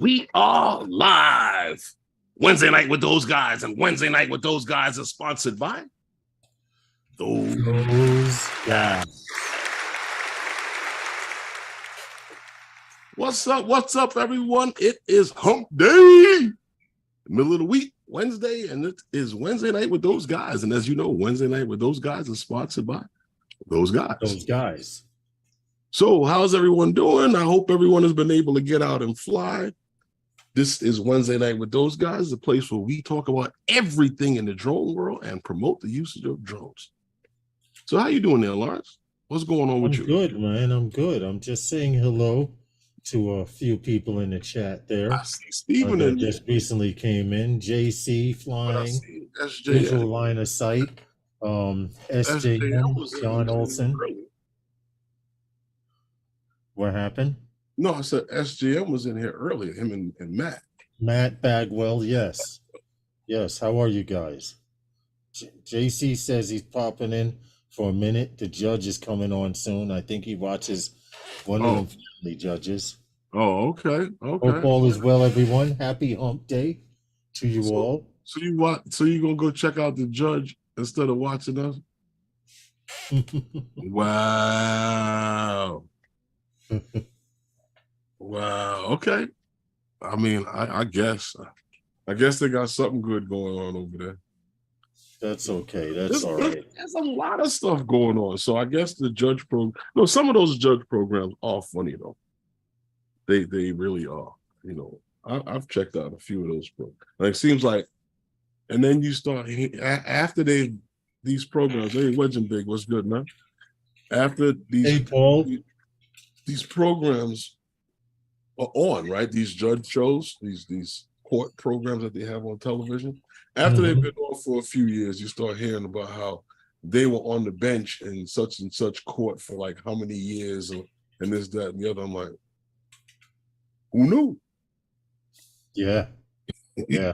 we are live. Wednesday night with those guys, and Wednesday night with those guys is sponsored by those guys. What's up? What's up, everyone? It is Hump Day, middle of the week, Wednesday, and it is Wednesday night with those guys. And as you know, Wednesday night with those guys is sponsored by those guys. Those guys. So, how's everyone doing? I hope everyone has been able to get out and fly. This is Wednesday night with those guys, the place where we talk about everything in the drone world and promote the usage of drones. So, how you doing there, Lawrence? What's going on with you? I'm good, man. I'm good. I'm just saying hello to a few people in the chat there. I see Steven that just recently came in. JC flying, visual line of sight. SJM, John Olson. What happened? No, I said SJM was in here earlier, him and Matt. Matt Bagwell, yes. Yes, how are you guys? JC says he's popping in for a minute. The judge is coming on soon. I think he watches one of them family judges. Oh, okay. Hope all is well, everyone. Happy Hump Day to you all. So you gonna go check out the judge instead of watching us? Wow. Wow. Okay. I mean, I guess they got something good going on over there. That's okay. That's all right. There's a lot of stuff going on. So I guess the judge program. No, some of those judge programs are funny though. They really are. You know, I've checked out a few of those programs. Like, it seems like, and then you start after these programs. Hey, Wedging Big, what's good, man? After these, hey, Paul. These programs are on, right? These judge shows, these court programs that they have on television. After they've been on for a few years, you start hearing about how they were on the bench in such and such court for like how many years, and this, that, and the other. I'm like, who knew? Yeah. I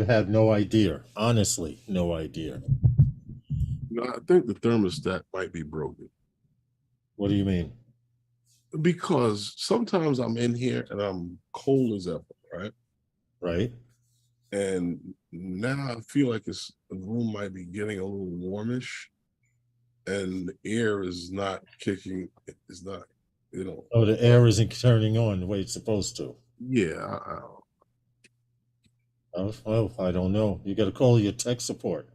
had no idea. Honestly, no idea. You know, I think the thermostat might be broken. What do you mean? Because sometimes I'm in here and I'm cold as ever, right? Right. And now I feel like the room might be getting a little warmish, and the air is not kicking. It's not, you know. Oh, the air isn't turning on the way it's supposed to. Yeah. Well, I don't know. You got to call your tech support.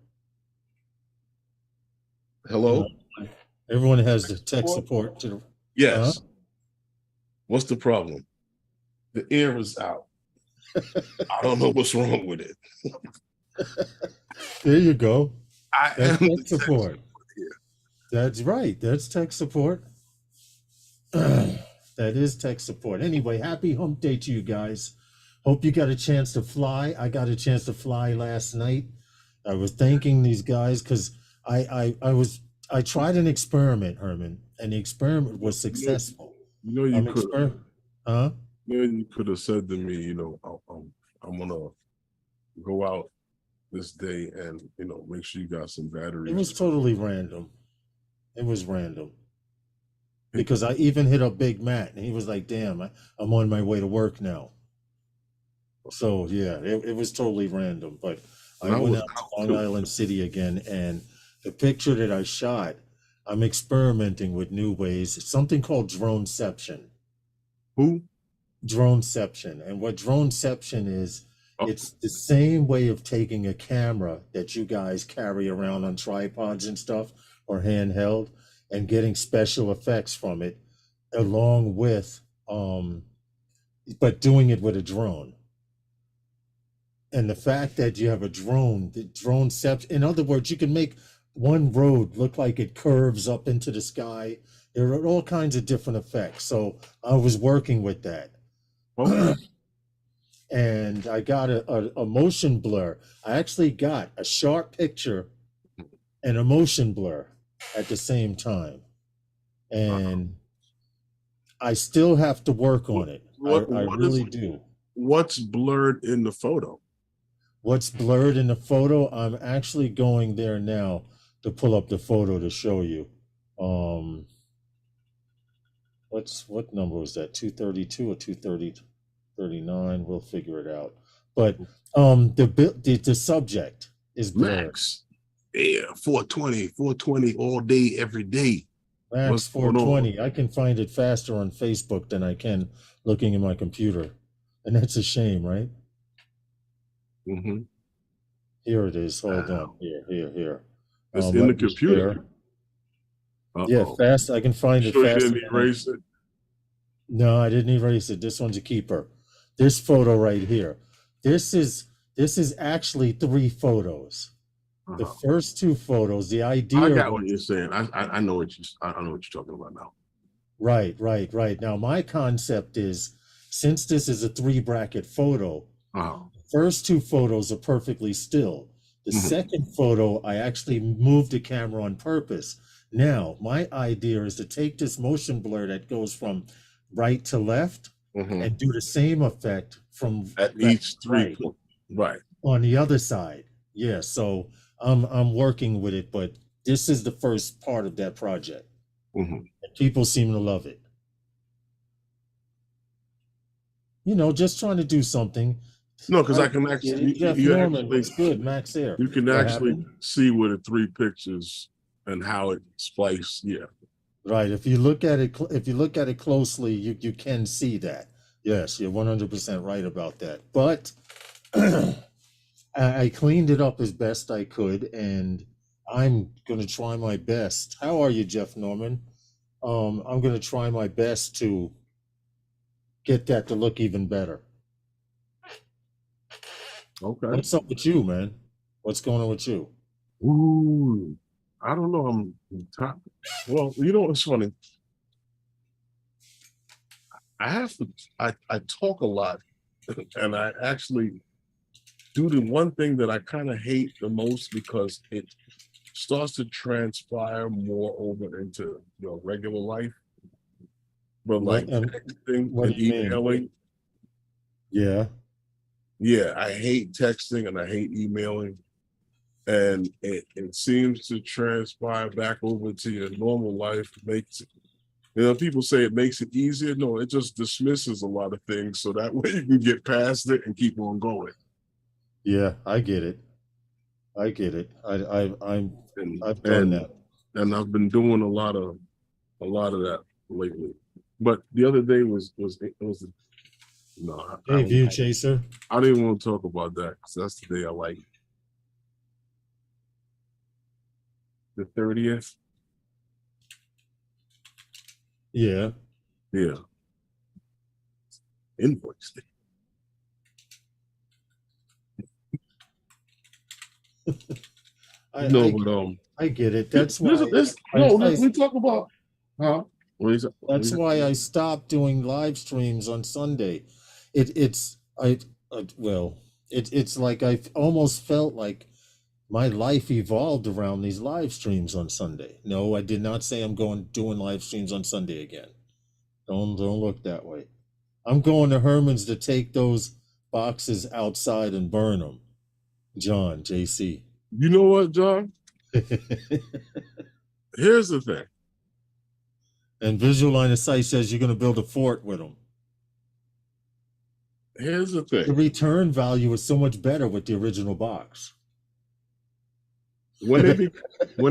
Hello? You know, everyone has the tech support to. Yes. What's the problem? The air is out. I don't know what's wrong with it. There you go. That's tech support. That's right. That's tech support. That is tech support. Anyway, happy Hump Day to you guys. Hope you got a chance to fly. I got a chance to fly last night. I was thanking these guys because I tried an experiment, Herman, and the experiment was successful. You could have said to me, you know, I'm gonna go out this day and, you know, make sure you got some batteries. It was totally random. It was random. Because I even hit up Big Matt and he was like, damn, I'm on my way to work now. So yeah, it was totally random. But I went out to Long Island City again, and the picture that I shot, I'm experimenting with new ways. It's something called droneception. Who? Droneception. And what droneception is, it's the same way of taking a camera that you guys carry around on tripods and stuff or handheld and getting special effects from it, along with, but doing it with a drone. And the fact that you have a drone, the droneception, in other words, you can make one road look like it curves up into the sky. There are all kinds of different effects. So I was working with that. And I got a motion blur. I actually got a sharp picture and a motion blur at the same time. And I still have to work on it. I really do. What's blurred in the photo? What's blurred in the photo? I'm actually going there now to pull up the photo to show you. What number was that? 232 or 233? 39. We'll figure it out. But the subject is blurred. Max. Yeah, 420 all day, every day. Max 420. I can find it faster on Facebook than I can looking in my computer. And that's a shame, right? Mm-hmm. Here it is. Hold on. Here. It's in the computer. Yeah, fast. I can find it Sure faster. you didn't erase it? No, I didn't erase it. This one's a keeper. This photo right here. This is actually 3 photos. The first 2 photos, the idea. I got what you're saying. I know what you're talking about now. Right. Now my concept is, since this is a 3-bracket photo, the first 2 photos are perfectly still. The second photo, I actually moved the camera on purpose. Now, my idea is to take this motion blur that goes from right to left and do the same effect from at each 3 right on the other side. Yeah, so I'm working with it, but this is the first part of that project. And people seem to love it. You know, just trying to do something. No, because I can actually. It's good, Max. There, you can actually see with the 3 pictures and how it spliced. Yeah, right. If you look at it closely, you can see that. Yes, you're 100% right about that. But I cleaned it up as best I could, and I'm gonna try my best. How are you, Jeff Norman? I'm gonna try my best to get that to look even better. Okay. What's up with you, man? What's going on with you? Ooh, I don't know. I'm top. Well, you know what's funny? I talk a lot, and I actually do the one thing that I kind of hate the most, because it starts to transpire more over into your regular life. But like texting and emailing. Yeah. Yeah, I hate texting and I hate emailing. And it seems to transpire back over to your normal life. People say it makes it easier. No, it just dismisses a lot of things, so that way you can get past it and keep on going. Yeah, I get it. I've done that. And I've been doing a lot of that lately. But the other day was no. Hey, View Chaser. I didn't want to talk about that, because that's the day I like. The 30th. Yeah. Invoice day. I get it. That's why. We talk about. That's why I stopped doing live streams on Sunday. It's like I almost felt like my life evolved around these live streams on Sunday. No, I did not say I'm doing live streams on Sunday again. Don't look that way. I'm going to Herman's to take those boxes outside and burn them. John, JC. You know what, John? Here's the thing. And Visual Line of Sight says you're going to build a fort with them. Here's the thing. The return value is so much better with the original box. When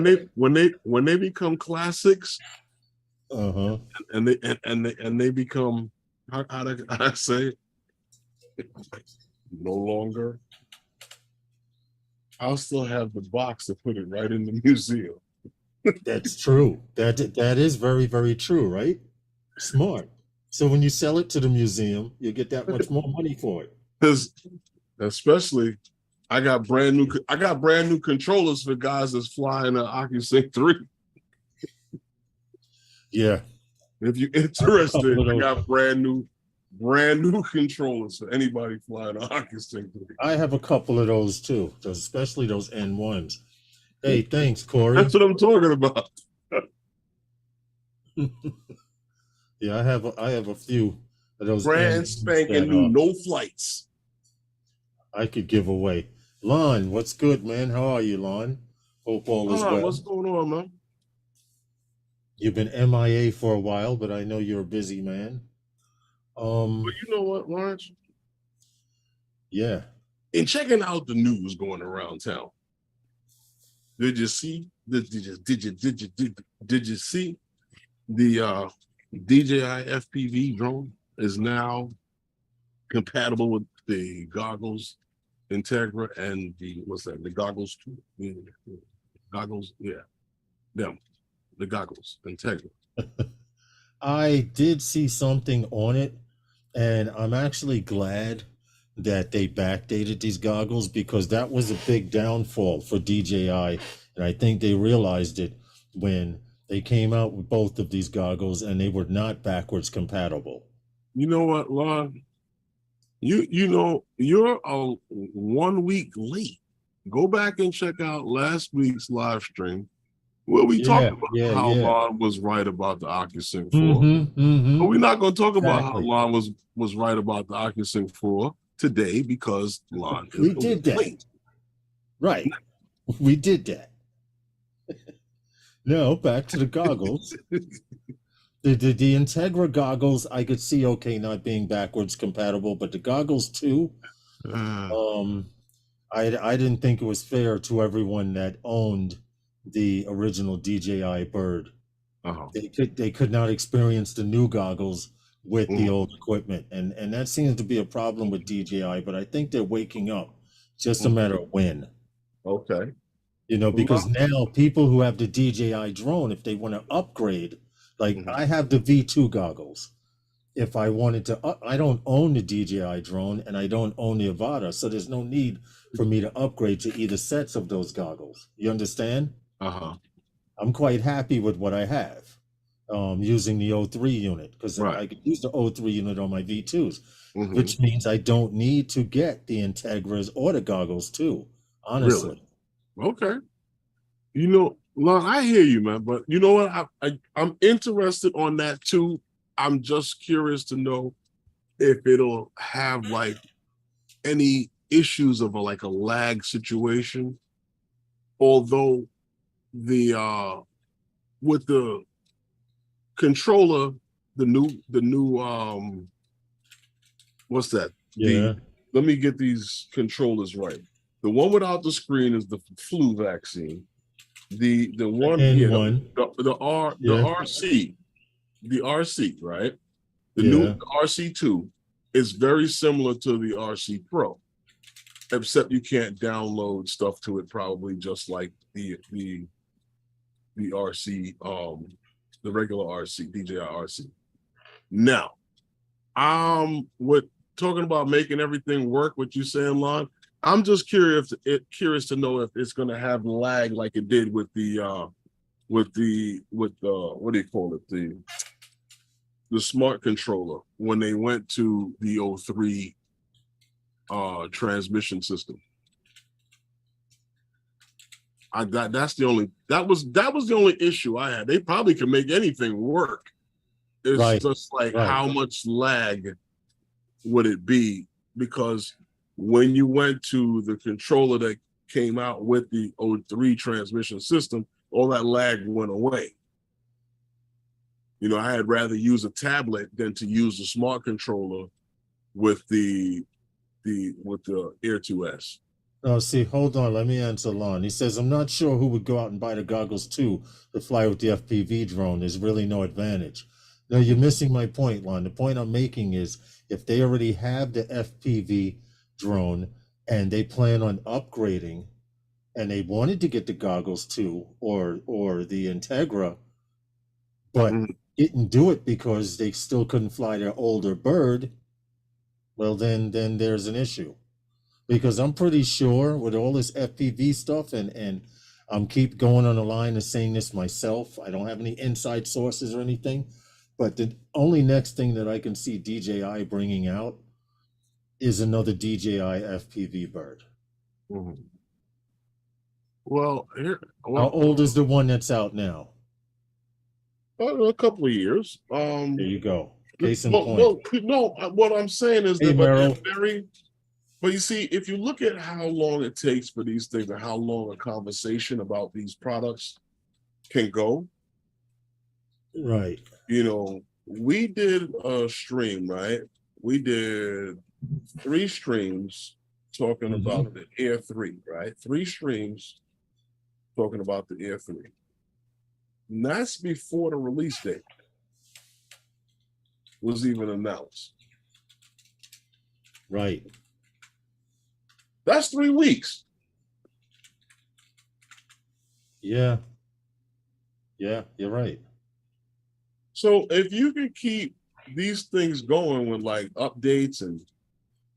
they become classics, and they become, how do I say it? No longer. I'll still have the box to put it right in the museum. That's true. That is very, very true, right? Smart. So when you sell it to the museum, you get that much more money for it. Because especially, I got brand new controllers for guys that's flying an OcuSync 3. Yeah. If you're interested, I got brand new controllers for anybody flying an OcuSync 3. I have a couple of those too, especially those N1s. Hey, thanks, Corey. That's what I'm talking about. Yeah, I have a few of those brand spanking new, no flights. I could give away. Lon, what's good, man? How are you, Lon? Hope all is well. What's going on, man? You've been MIA for a while, but I know you're a busy man. But you know what, Lawrence? Yeah. In checking out the news going around town, did you see? Did you see the DJI FPV drone is now compatible with the goggles Integra and the the goggles too? Goggles, yeah, them, the goggles Integra. I did see something on it, and I'm actually glad that they backdated these goggles because that was a big downfall for DJI. And I think they realized it when they came out with both of these goggles and they were not backwards compatible. You know what, Lon? You know you're 1 week late. Go back and check out last week's live stream where we talked about how Lon was right about the OcuSync 4. But we're not going to talk about how Lon was right about the OcuSync 4 today because Lon is we did that. Late. Right. We did that. No, back to the goggles. The Integra goggles, I could see okay not being backwards compatible, but the goggles too. I didn't think it was fair to everyone that owned the original DJI Bird. They could not experience the new goggles with the old equipment, and that seems to be a problem with DJI. But I think they're waking up. Just a matter of when. Okay. You know, because now people who have the DJI drone, if they want to upgrade, like I have the V2 goggles. If I wanted to, I don't own the DJI drone and I don't own the Avata, so there's no need for me to upgrade to either sets of those goggles. You understand? I'm quite happy with what I have, using the O3 unit because I could use the O3 unit on my V2s, which means I don't need to get the Integras or the goggles too, honestly. Really? Okay. You know, Lon, I hear you, man, but you know what? I'm interested on that too. I'm just curious to know if it'll have like any issues of a lag situation. Although the with the controller, the new what's that? Yeah. Let me get these controllers right. The one without the screen is the flu vaccine. The one, the RC, right? The new RC2 is very similar to the RC Pro, except you can't download stuff to it, probably just like the RC, the regular RC, DJI RC. Now, with talking about making everything work, what you saying, Lon, I'm just curious to know if it's going to have lag like it did with the what do you call it, the smart controller when they went to the O3 transmission system. That was the only issue I had. They probably could make anything work. It's just like how much lag would it be, because when you went to the controller that came out with the O3 transmission system, all that lag went away. You know, I had rather use a tablet than to use the smart controller with the Air 2S. Oh, see, hold on. Let me answer Lon. He says, I'm not sure who would go out and buy the goggles too to fly with the FPV drone. There's really no advantage. No, you're missing my point, Lon. The point I'm making is if they already have the FPV drone and they plan on upgrading and they wanted to get the goggles too, or the Integra, but didn't do it because they still couldn't fly their older bird, well, then there's an issue. Because I'm pretty sure with all this FPV stuff, and I'm keep going on the line and saying this myself, I don't have any inside sources or anything, but the only next thing that I can see DJI bringing out is another DJI FPV bird. Well, how old is the one that's out now? A couple of years. There you go. Case in point. Well, no, what I'm saying is that but you see, if you look at how long it takes for these things and how long a conversation about these products can go, right? You know, we did a stream, right? We did 3 streams talking about the Air 3, right? 3 streams talking about the Air 3. And that's before the release date was even announced. Right. That's 3 weeks. Yeah. Yeah, you're right. So if you can keep these things going with like updates and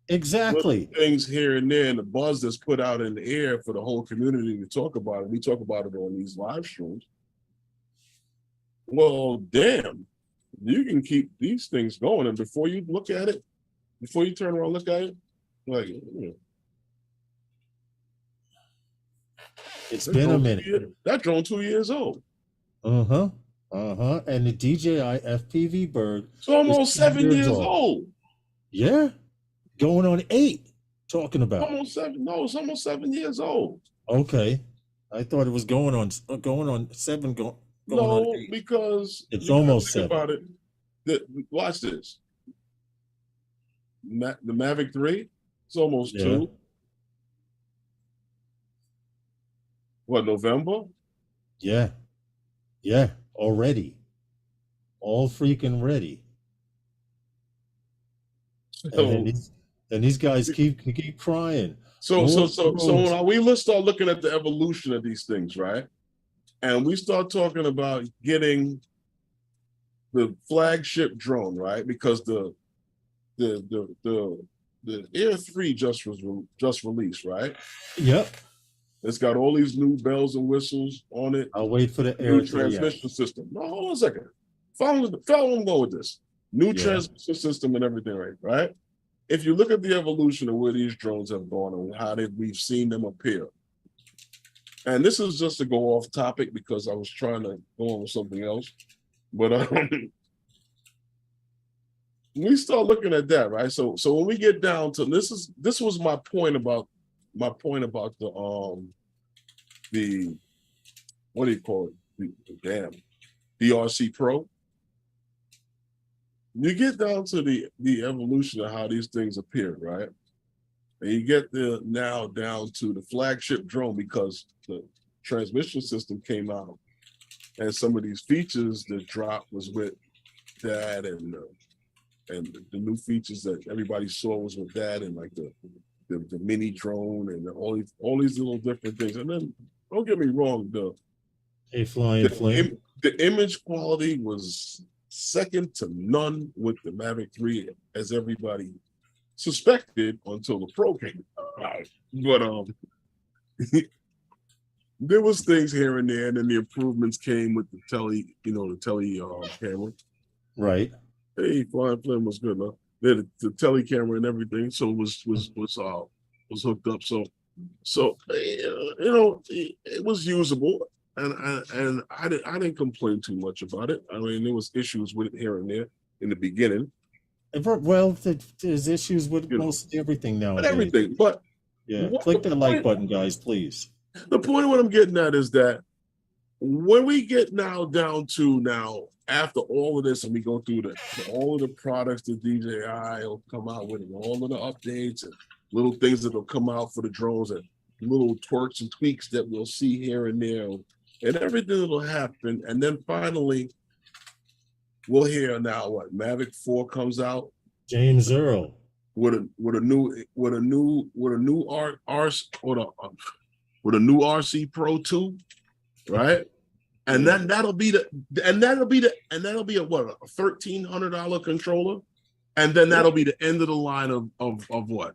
Exactly things here and there, and the buzz that's put out in the air for the whole community to talk about it, we talk about it on these live streams. Well, damn, you can keep these things going, and before you look at it, before you turn around, look at it, like, it's been a minute. That drone 2 years old. And the DJI FPV bird. It's almost 7 years old. Yeah. Going on 8. Talking about. Almost 7. No, it's almost 7 years old. Okay. I thought it was going on 7. Going no, on 8. Because it's almost 7. About it. Watch this. The Mavic 3, it's almost 2. What, November? Yeah. Already. All freaking ready. So, and these guys keep crying. So let's start looking at the evolution of these things, right? And we start talking about getting the flagship drone, right? Because the Air 3 just released, right? Yep. It's got all these new bells and whistles on it. I'll wait for the Air 3 transmission system. No, hold on a second. Follow them go with this. New transmission system and everything, right? If you look at the evolution of where these drones have gone and how we've seen them appear, and this is just to go off topic because I was trying to go on with something else, but we start looking at that, right? So when we get down to this was my point about the what do you call it? The RC Pro. You get down to the evolution of how these things appear, right? And you get now down to the flagship drone because the transmission system came out, and some of these features that dropped was with that, and the new features that everybody saw was with that, and like the mini drone and all these little different things. And then don't get me wrong, the image quality was second to none with the Mavic 3, as everybody suspected until the Pro came out. But there was things here and there, and then the improvements came with the tele camera. Right. Hey, Flying Flame was good, huh? The tele camera and everything, so it was hooked up. So it was usable. And I didn't complain too much about it. I mean, there was issues with it here and there in the beginning. Well, there's issues with most everything nowadays. But click the like button, guys, please. The point of what I'm getting at is that when we get down to after all of this, and we go through all of the products that DJI will come out with, and all of the updates and little things that will come out for the drones, and little twerks and tweaks that we'll see here and there, and everything that'll happen, and then finally we'll hear now what Mavic 4 comes out. James Earl with a new RC Pro 2, right? And then that'll be a what, a $1,300 controller, and then that'll be the end of the line of what?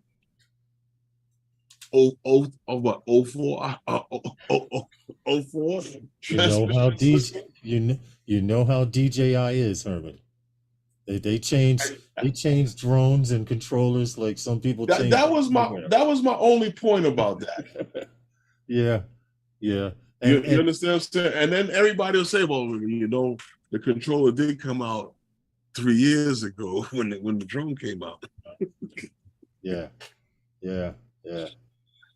Of what? 04? 04? You know how DJI is, Herman. They changed drones and controllers like some people changed. That was my only point about that. Yeah. You understand what I'm saying? And then everybody will say, well, the controller did come out 3 years ago when the drone came out. Yeah.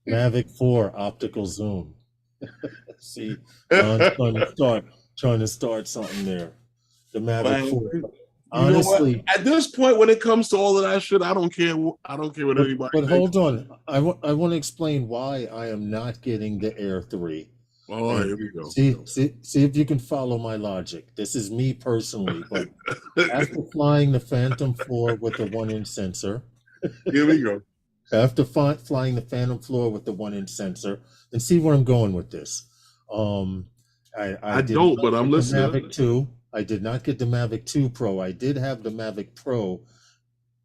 Mavic 4 optical zoom. See, trying to start something there. The Mavic 4 You know what? Honestly, At this point, when it comes to all of that shit, I don't care. I don't care what anybody but thinks. hold on. I want to explain why I am not getting the Air 3. Oh, And here we go. see if you can follow my logic. This is me personally, but after flying the Phantom 4 with the 1-inch sensor, Here we go. after flying the Phantom floor with the 1-inch sensor, and see where I'm going with this. I did don't, not but I'm get the listening. Mavic 2. I did not get the Mavic 2 Pro. I did have the Mavic Pro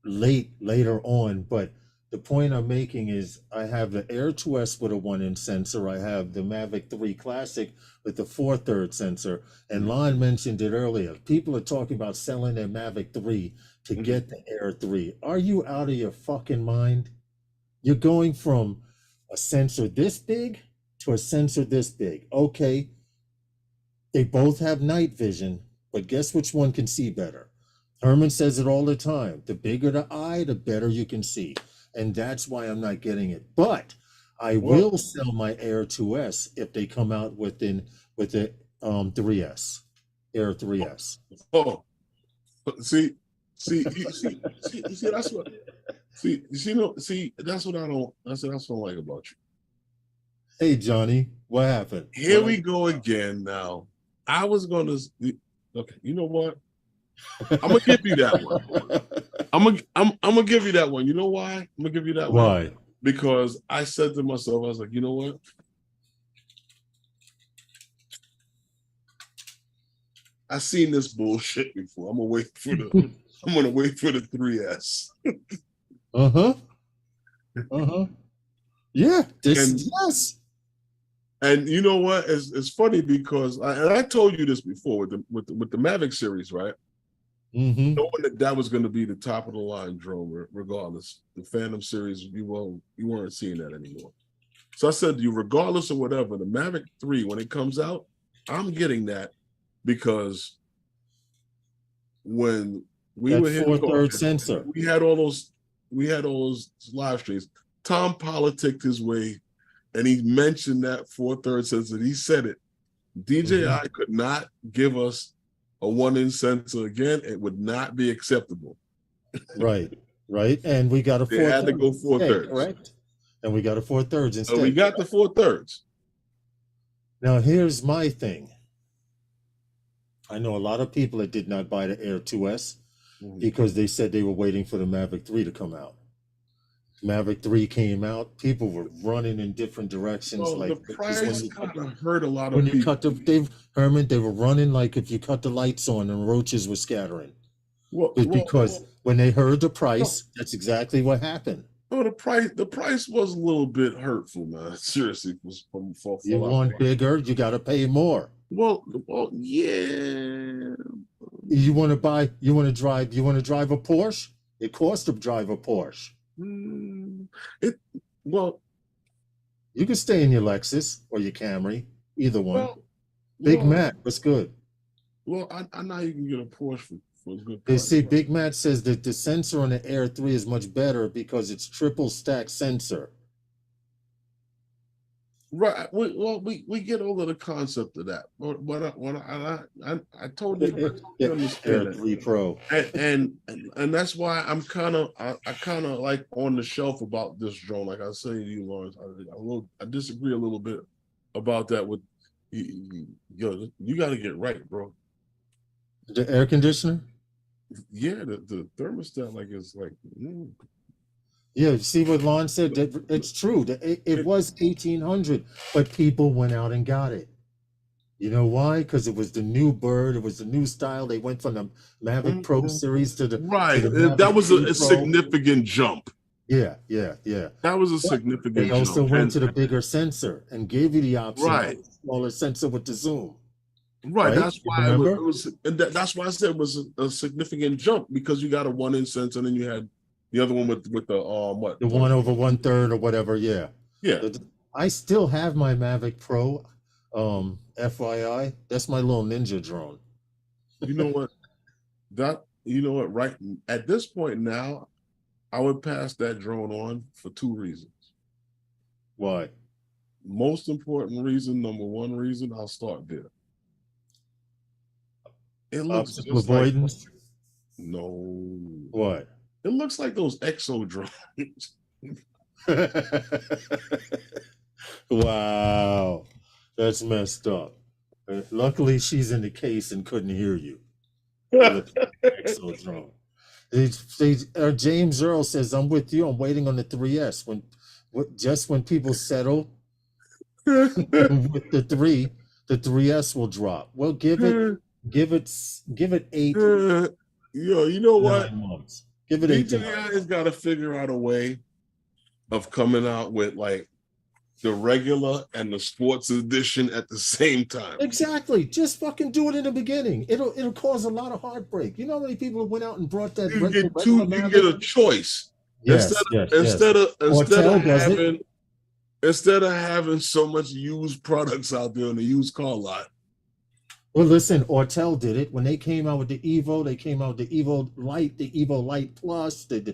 later on, but the point I'm making is I have the Air 2S with a 1-inch sensor. I have the Mavic 3 Classic with the 4/3 sensor. And Lon mentioned it earlier. People are talking about selling their Mavic 3 to get the Air 3. Are you out of your fucking mind? You're going from a sensor this big to a sensor this big. Okay, they both have night vision, but guess which one can see better? Herman says it all the time. The bigger the eye, the better you can see. And that's why I'm not getting it. But I will sell my Air 2S if they come out with the 3S, Air 3S. Oh, see, that's what. That's what I don't. That's what I don't like about you. Hey, Johnny, what happened? Here we go again. Now, I was gonna. Okay, you know what? I'm gonna give you that one. I'm gonna give you that one. You know why? I'm gonna give you that one. Why? Because I said to myself, I was like, you know what? I've seen this bullshit before. I'm gonna wait for the 3S. Yeah. Yes. And you know what? It's funny because I told you this before with the Mavic series, right? Knowing that was going to be the top of the line drone, regardless. The Phantom series, you weren't seeing that anymore. So I said to you, regardless of whatever, the Mavic 3, when it comes out, I'm getting that because when we were here, 4/3 sensor. we had all those live streams. Tom politicked his way, and he mentioned that 4/3 sensor. He said it. DJI could not give us a 1-inch sensor again. It would not be acceptable. Right. And we got a 4/3. They had to go 4/3. Correct. And we got a 4/3 instead. So we got the 4/3. Now here's my thing. I know a lot of people that did not buy the Air 2S because they said they were waiting for the Mavic 3 to come out. Mavic 3 came out, people were running in different directions. Well, like the price kind of hurt a lot of when people. you cut they were running like if you cut the lights on and roaches were scattering. Because when they heard the price, that's exactly what happened. No, the price was a little bit hurtful, man. Seriously, for you want bigger, you got to pay more. Well, yeah. You want to drive a Porsche? It costs to drive a Porsche. You can stay in your Lexus or your Camry, either one. Big Matt, what's good? Well, I know you can get a Porsche for a good They price. see Big Matt says that the sensor on the Air 3 is much better because it's triple stack sensor. Right. We get all of the concept of that. But I told you, Air 3 Pro. And that's why I'm kind of like on the shelf about this drone. Like I say to you, Lawrence, I disagree a little bit about that. With you got to get right, bro. The air conditioner. Yeah, the thermostat is like. Yeah, see what Lon said? It's true. It was 1,800, but people went out and got it. You know why? Because it was the new bird. It was the new style. They went from the Mavic Pro series to the right. To the that was a significant jump. Yeah. That was a significant jump. They also went to the bigger sensor and gave you the option right. of a smaller sensor with the zoom. Right. That's why it was. That's why I said it was a significant jump because you got a 1-inch sensor and then you had the other one with the what? The 1/1/3 or whatever. Yeah. I still have my Mavic Pro. FYI, that's my little ninja drone. You know what? Right at this point now, I would pass that drone on for 2 reasons. Why? Most important reason, number one reason, I'll start there. It looks just avoidance. No. What? It looks like those exo drones. Wow, that's messed up. Luckily, she's in the case and couldn't hear you. It looks like Exodrone. James Earl says, "I'm with you. I'm waiting on the 3S. When people settle with the 3S will drop. Well, give it 8 Yo, you know what? 9 months. Give it 8 to 9 DJI months. has got to figure out a way of coming out with like the regular and the sports edition at the same time. Exactly. Just fucking do it in the beginning. It'll cause a lot of heartbreak. You know how many people went out and brought that? You can get a choice. Yes, instead Ortel instead of having so much used products out there on the used car lot. Well, listen, Ortel did it when they came out with the Evo. They came out with the Evo Light, the Evo Light Plus. That's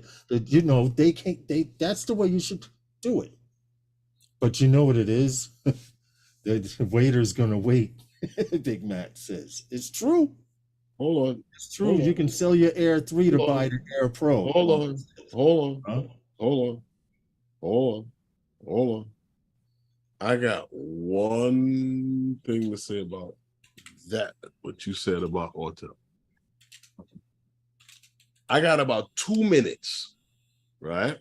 the way you should do it. But you know what it is? The waiter's gonna wait. Big Matt says it's true. Hold on, it's true. You can sell your Air 3 to buy the Air Pro. Hold on. I got one thing to say about that. What you said about Ortel. I got about 2 minutes. Right?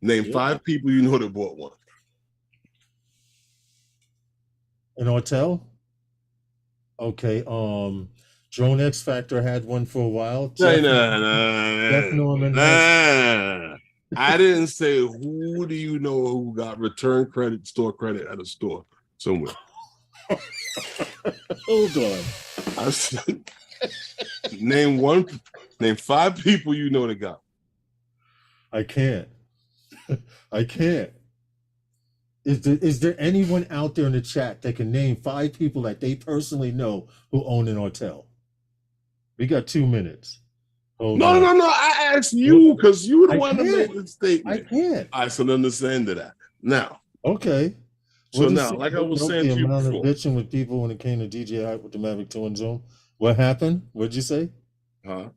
Name 5 people you know that bought one. An Ortel? Okay, Drone X Factor had one for a while. Jeff Norman. I didn't say who do you know who got return credit, store credit at a store somewhere. Hold on. I said, name 5 people you know that got. I can't. Is there anyone out there in the chat that can name 5 people that they personally know who own an Ortel? We got 2 minutes. No. I asked you because you were the one that made the statement. I can't. I still understand that. Now. Okay. So now, like I was saying to you before. The amount of bitching with people when it came to DJI with the Mavic 2 and Zoom. What happened? What'd you say? Huh?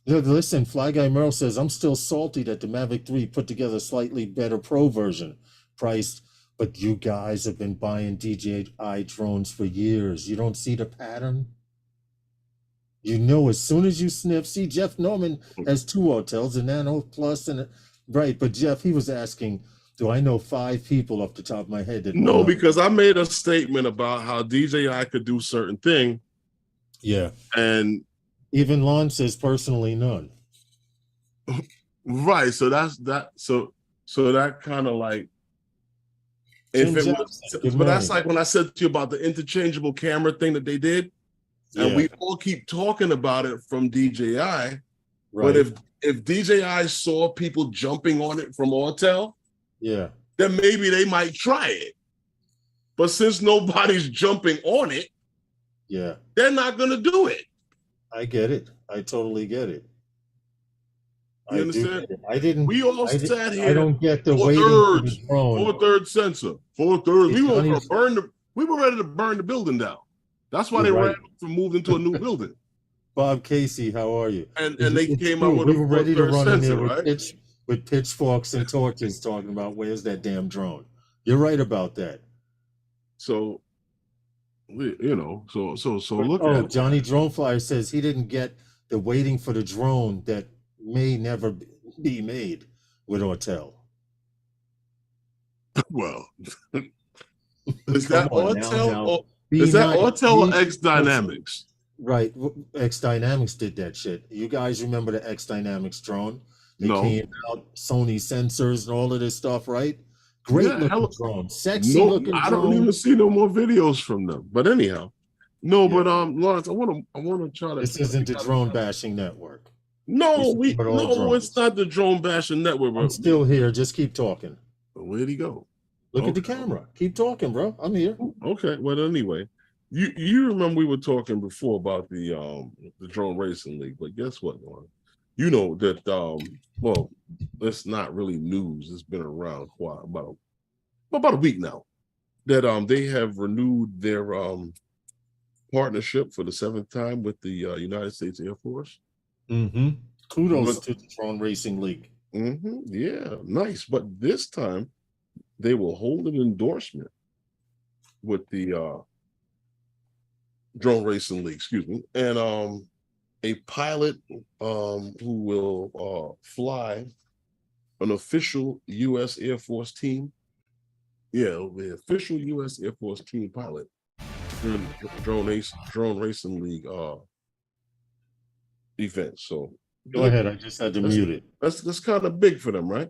Listen, Fly Guy Merle says, I'm still salty that the Mavic 3 put together a slightly better Pro version priced, but you guys have been buying DJI drones for years. You don't see the pattern? You know, as soon as you sniff, see, Jeff Norman has 2 hotels, a Nano Plus and right. But Jeff, he was asking, do I know 5 people off the top of my head that no, because I made a statement about how DJI could do certain thing. Yeah. And even Lon says personally none. Right. So that's that. So that kind of like if it was, but that's like when I said to you about the interchangeable camera thing that they did. And we all keep talking about it from DJI. Right. But if DJI saw people jumping on it from Ortel, then maybe they might try it. But since nobody's jumping on it, they're not going to do it. I get it. I totally get it. You understand? I didn't. We all sat here. I don't get the waiting for the drone. 4/3 sensor. 4/3. We were ready to burn the building down. That's why they ran off and moved into a new building. Bob Casey, how are you? And they came out with a 4/3 sensor, right? With pitchforks and torches talking about where's that damn drone. You're right about that. So, you know, so look at it. Johnny Drone Flyer says he didn't get the waiting for the drone that may never be made with Ortel. Well, is that Ortel? Is that Ortel or X Dynamics? Right, X Dynamics did that shit. You guys remember the X Dynamics drone? They came out, Sony sensors and all of this stuff, right? Great looking drone, sexy looking drone. I don't even see no more videos from them. But anyhow, but Lawrence, I want to try to. This isn't the drone bashing network. No, it's not the drone bashing network. I'm still here. Just keep talking. Where'd he go? Look at the camera. Keep talking, bro. I'm here. Okay. Well, anyway, you remember we were talking before about the drone racing league, but guess what, Lauren? You know that well, it's not really news. It's been around quite about a week now that they have renewed their partnership for the 7th time with the United States Air Force. Mm-hmm. Kudos But to the Drone Racing League. yeah, nice. But this time they will hold an endorsement with the Drone Racing League, excuse me, and a pilot who will fly an official U.S. Air Force team. Yeah, the official U.S. Air Force team pilot in Drone Racing League event. So Go ahead. I just had to that's mute it. that's kind of big for them, right?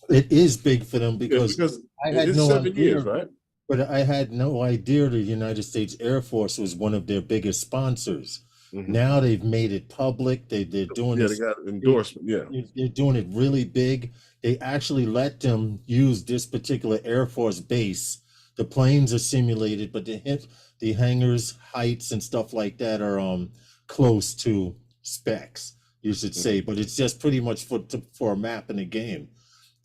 It is big for them Yeah, because because I had it's no 7 years, idea, right? but I had no idea the United States Air Force was one of their biggest sponsors. Hmm. Now they've made it public. They're doing Yeah, they this. got They, endorsement. Yeah. they're doing it really big. They actually let them use this particular Air Force base. The planes are simulated, but the hangars, heights, and stuff like that are close to specs, you should say. But it's just pretty much for a map in a game.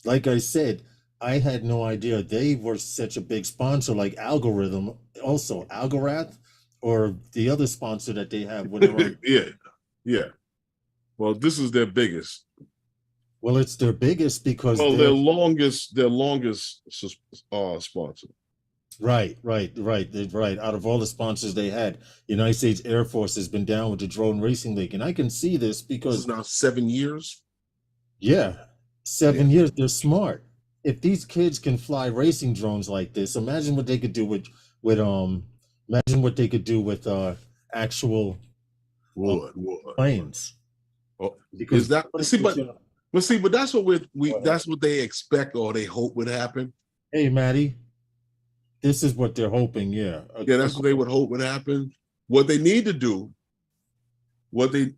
Like I said, I had no idea they were such a big sponsor, like Algorithm, also Algorath, or the other sponsor that they have when they're on. Yeah, yeah. Well, this is their biggest. Well, it's their biggest because Well, they're their longest sponsor. right. Out of all the sponsors they had, United States Air Force has been down with the Drone Racing League, and I can see this This is because now 7 years. yeah, Yeah. 7 years. They're smart. If these kids can fly racing drones like this, imagine what they could do with imagine what they could do with actual What? planes. Oh, is Because that see? But that's what go ahead. that's what they expect or they hope would happen. Hey, Maddie, this is what they're hoping. Yeah, Yeah, that's what they would hope would happen. What they need to do, what the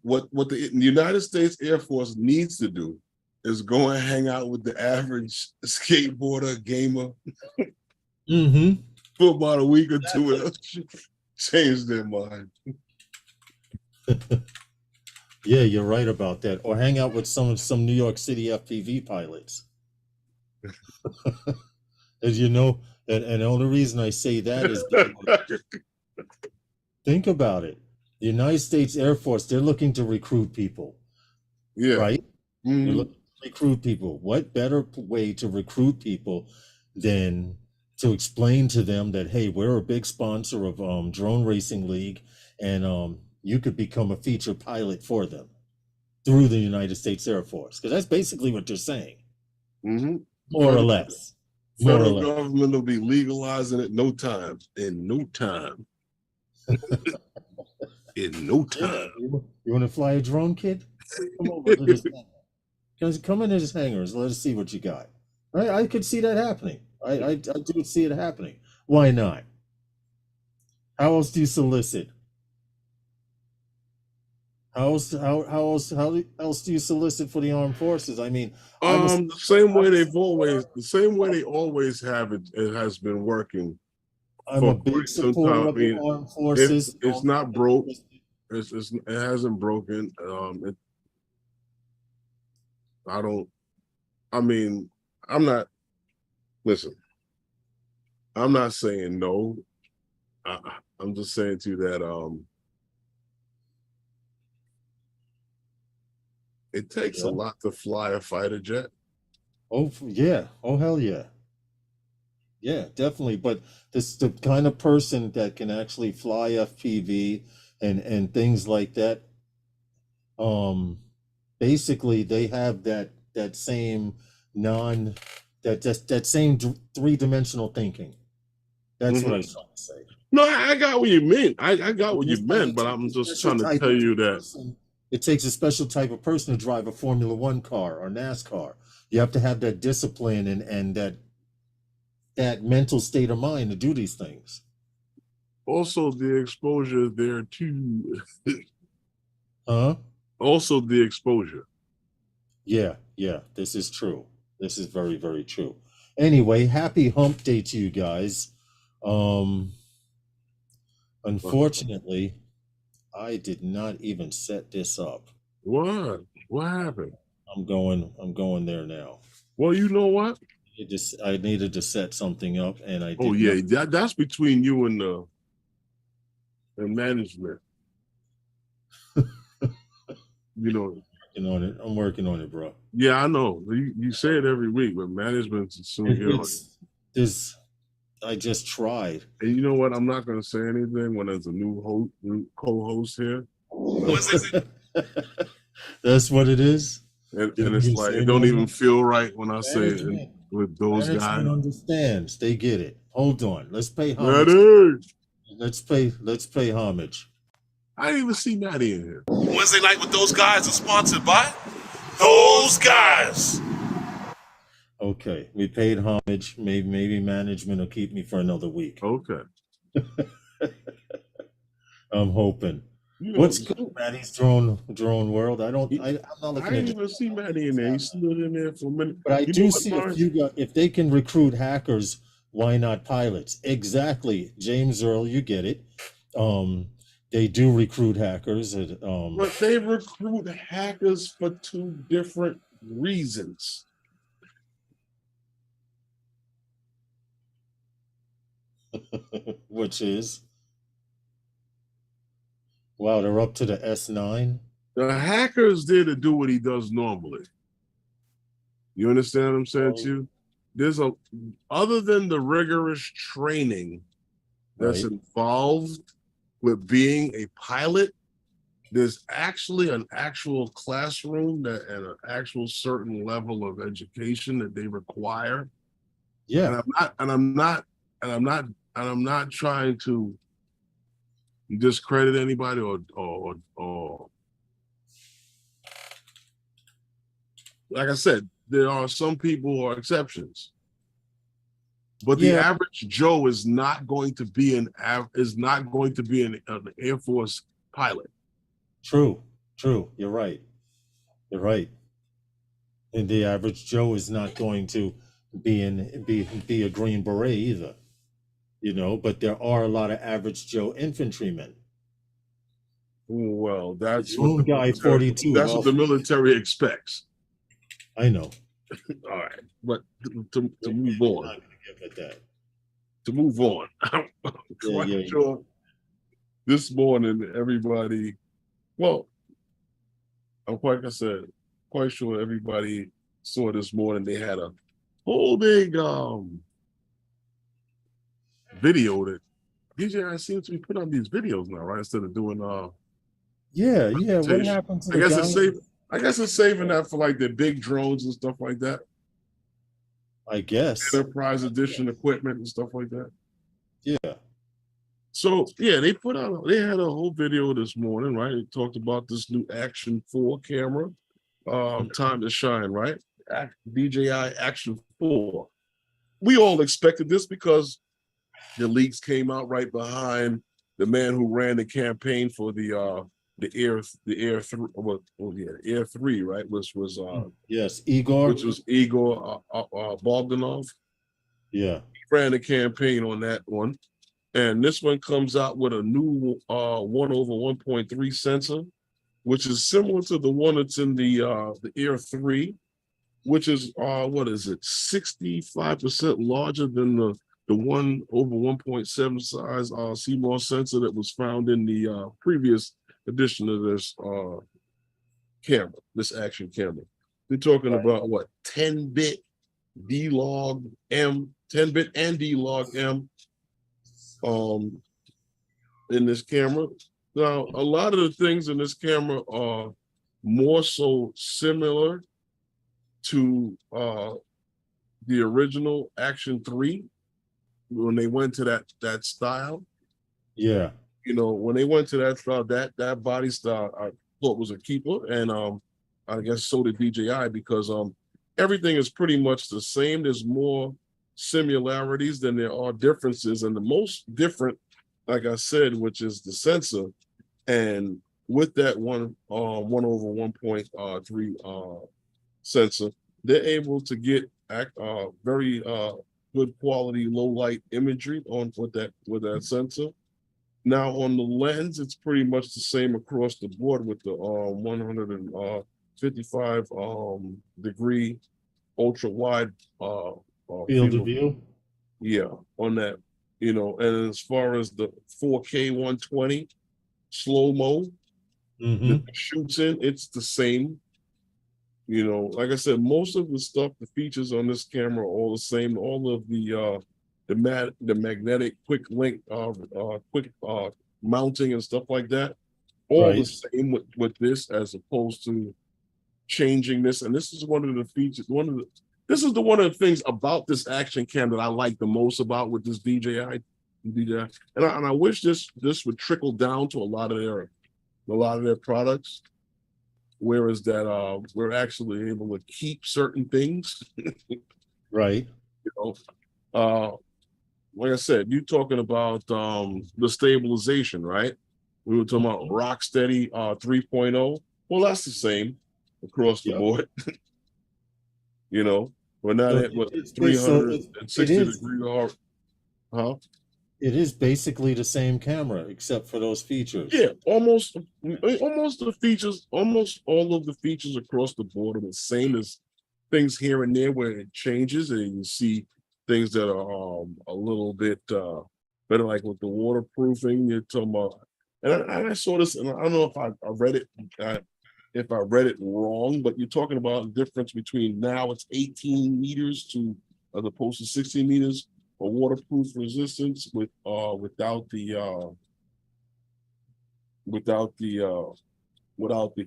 United States Air Force needs to do, is go and hang out with the average skateboarder gamer Mm-hmm. for about a week or two, and change their mind. Yeah, you're right about that. Or hang out with some New York City FPV pilots. As you know, and the only reason I say that is because think about it. The United States Air Force, they're looking to recruit people, Yeah. right? They're Mhm. looking to recruit people. What better way to recruit people than to explain to them that, hey, we're a big sponsor of Drone Racing League, and you could become a feature pilot for them through the United States Air Force, because that's basically what they're saying, Mhm. more or less. More or Federal less. government will be legalizing it no time. In no time. In no Yeah, time. you want to fly a drone, kid? Come over to this hangar. Come into this hangars. Let us see what you got. I could see that happening. I do see it happening. Why not? How else do you solicit? How else do you solicit for the armed forces? I mean, I'm a The same way they always have it. It has been working I'm for a big quite some time. supporter I of the mean, armed forces. it's Don't not get it broke. twisted. It hasn't broken. I don't. I mean, I'm not. Listen, I'm not saying no. I'm just saying to you that it takes a Yeah. lot to fly a fighter jet. Oh yeah. Oh hell yeah. Yeah, definitely. But this the kind of person that can actually fly FPV and things like that. Um, basically, they have that same non that same three-dimensional thinking. That's what I Mhm. was trying to say. No, I got what you meant. I got But what you meant, it but takes I'm a just special trying to type tell of you that. person. It takes a special type of person to drive a Formula One car or NASCAR. You have to have that discipline and that mental state of mind to do these things. Also, the exposure there too. Huh? Also, the exposure. Yeah, yeah, this is true. This is very, very true. Anyway, happy hump day to you guys. Um, unfortunately, I did not even set this up. What? What happened? I'm going there now. Well, you know what? I needed to set something up and I Oh did not. yeah, that's between you and the management. you know, Working on it. I'm working on it, bro. yeah, I know. You say it every week, but management's soon get on it. It's this. I just tried. And you know what? I'm not going to say anything when there's a new co-host here. That's what it is. And it's like, it don't even feel right when I say it with those guys. Management understands. They get it. Hold on. Let's pay homage. Let's pay homage. I didn't even see Maddie in here. Wednesday Night with Those Guys is sponsored by Those Guys. Okay, we paid homage. Maybe management will keep me for another week. Okay. I'm hoping. What's good, Maddie's drone world? I'm not looking I didn't even see Maddie in there. He stood in there for a minute. But I do see if they can recruit hackers, why not pilots? Exactly, James Earl, you get it. They do recruit hackers. But they recruit hackers for two different reasons. Which is, wow, they're up to the S9. The hacker's there to do what he does normally. You understand what I'm saying to you? There's other than the rigorous training that's involved with being a pilot, there's actually an actual classroom and an actual certain level of education that they require. Yeah. And I'm not trying to discredit anybody or like I said, there are some people who are exceptions. But the average Joe is not going to be an Air Force pilot. True. You're right. And the average Joe is not going to be a Green Beret either. But there are a lot of average Joe infantrymen. Well, that's what guy 42. That's what the military expects. I know. All right, but to move on. To move on, I'm quite sure this morning everybody. Well, I'm quite sure everybody saw this morning. They had a whole big video that DJI seems to be putting on these videos now, right? Instead of doing What happened to I guess it's saving that for like the big drones and stuff like that. I guess Enterprise Edition equipment and stuff like that. Yeah. So they had a whole video this morning, right? They talked about this new Action 4 camera. Time to shine, right? DJI Action 4. We all expected this because the leaks came out right behind the man who ran the campaign for the Air 3, right? Which was Igor. Which was Igor Bogdanov. Yeah, he ran the campaign on that one, and this one comes out with a new 1/1.3 sensor, which is similar to the one that's in the Air 3, which is 65% larger than the 1/1.7 size CMOS sensor that was found in the previous edition of this camera, this action camera. We're talking about 10-bit D-Log M, 10-bit and D-Log M in this camera. Now, a lot of the things in this camera are more so similar to the original Action 3 when they went to that style. Yeah. When they went to that style, that body style, I thought was a keeper, and I guess so did DJI, because everything is pretty much the same. There's more similarities than there are differences, and the most different, like I said, which is the sensor, and with that 1/1.3 sensor, they're able to get very good quality low light imagery with that sensor. Now on the lens, it's pretty much the same across the board with the 155 degree ultra wide field of view. Yeah, on that, and as far as the 4K 120 slow mo, Mm-hmm. that shoots in, it's the same. You know, like I said, most of the stuff, the features on this camera are all the same. All of the magnetic quick link, quick mounting and stuff like that, all the Right. same with this, as opposed to changing this. And this is one of the features. This is one of the things about this action cam that I like the most about with this DJI. And I wish this would trickle down to a lot of their products. Whereas that we're actually able to keep certain things. Right. You know, like I said, you talking about the stabilization, right? We were talking about Rocksteady 3.0. Well, that's the same across the Yep. board. You know, we're not So at what it's so 360 degree, huh? it is basically the same camera except for those features. Yeah, almost the features, almost all of the features across the board are the same. As things here and there where it changes, and you see things that are a little bit better, like with the waterproofing. You're talking about, and I saw this, and I don't know if I read it, if I read it wrong, but you're talking about the difference between now it's 18 meters to, as opposed to 16 meters for waterproof resistance without the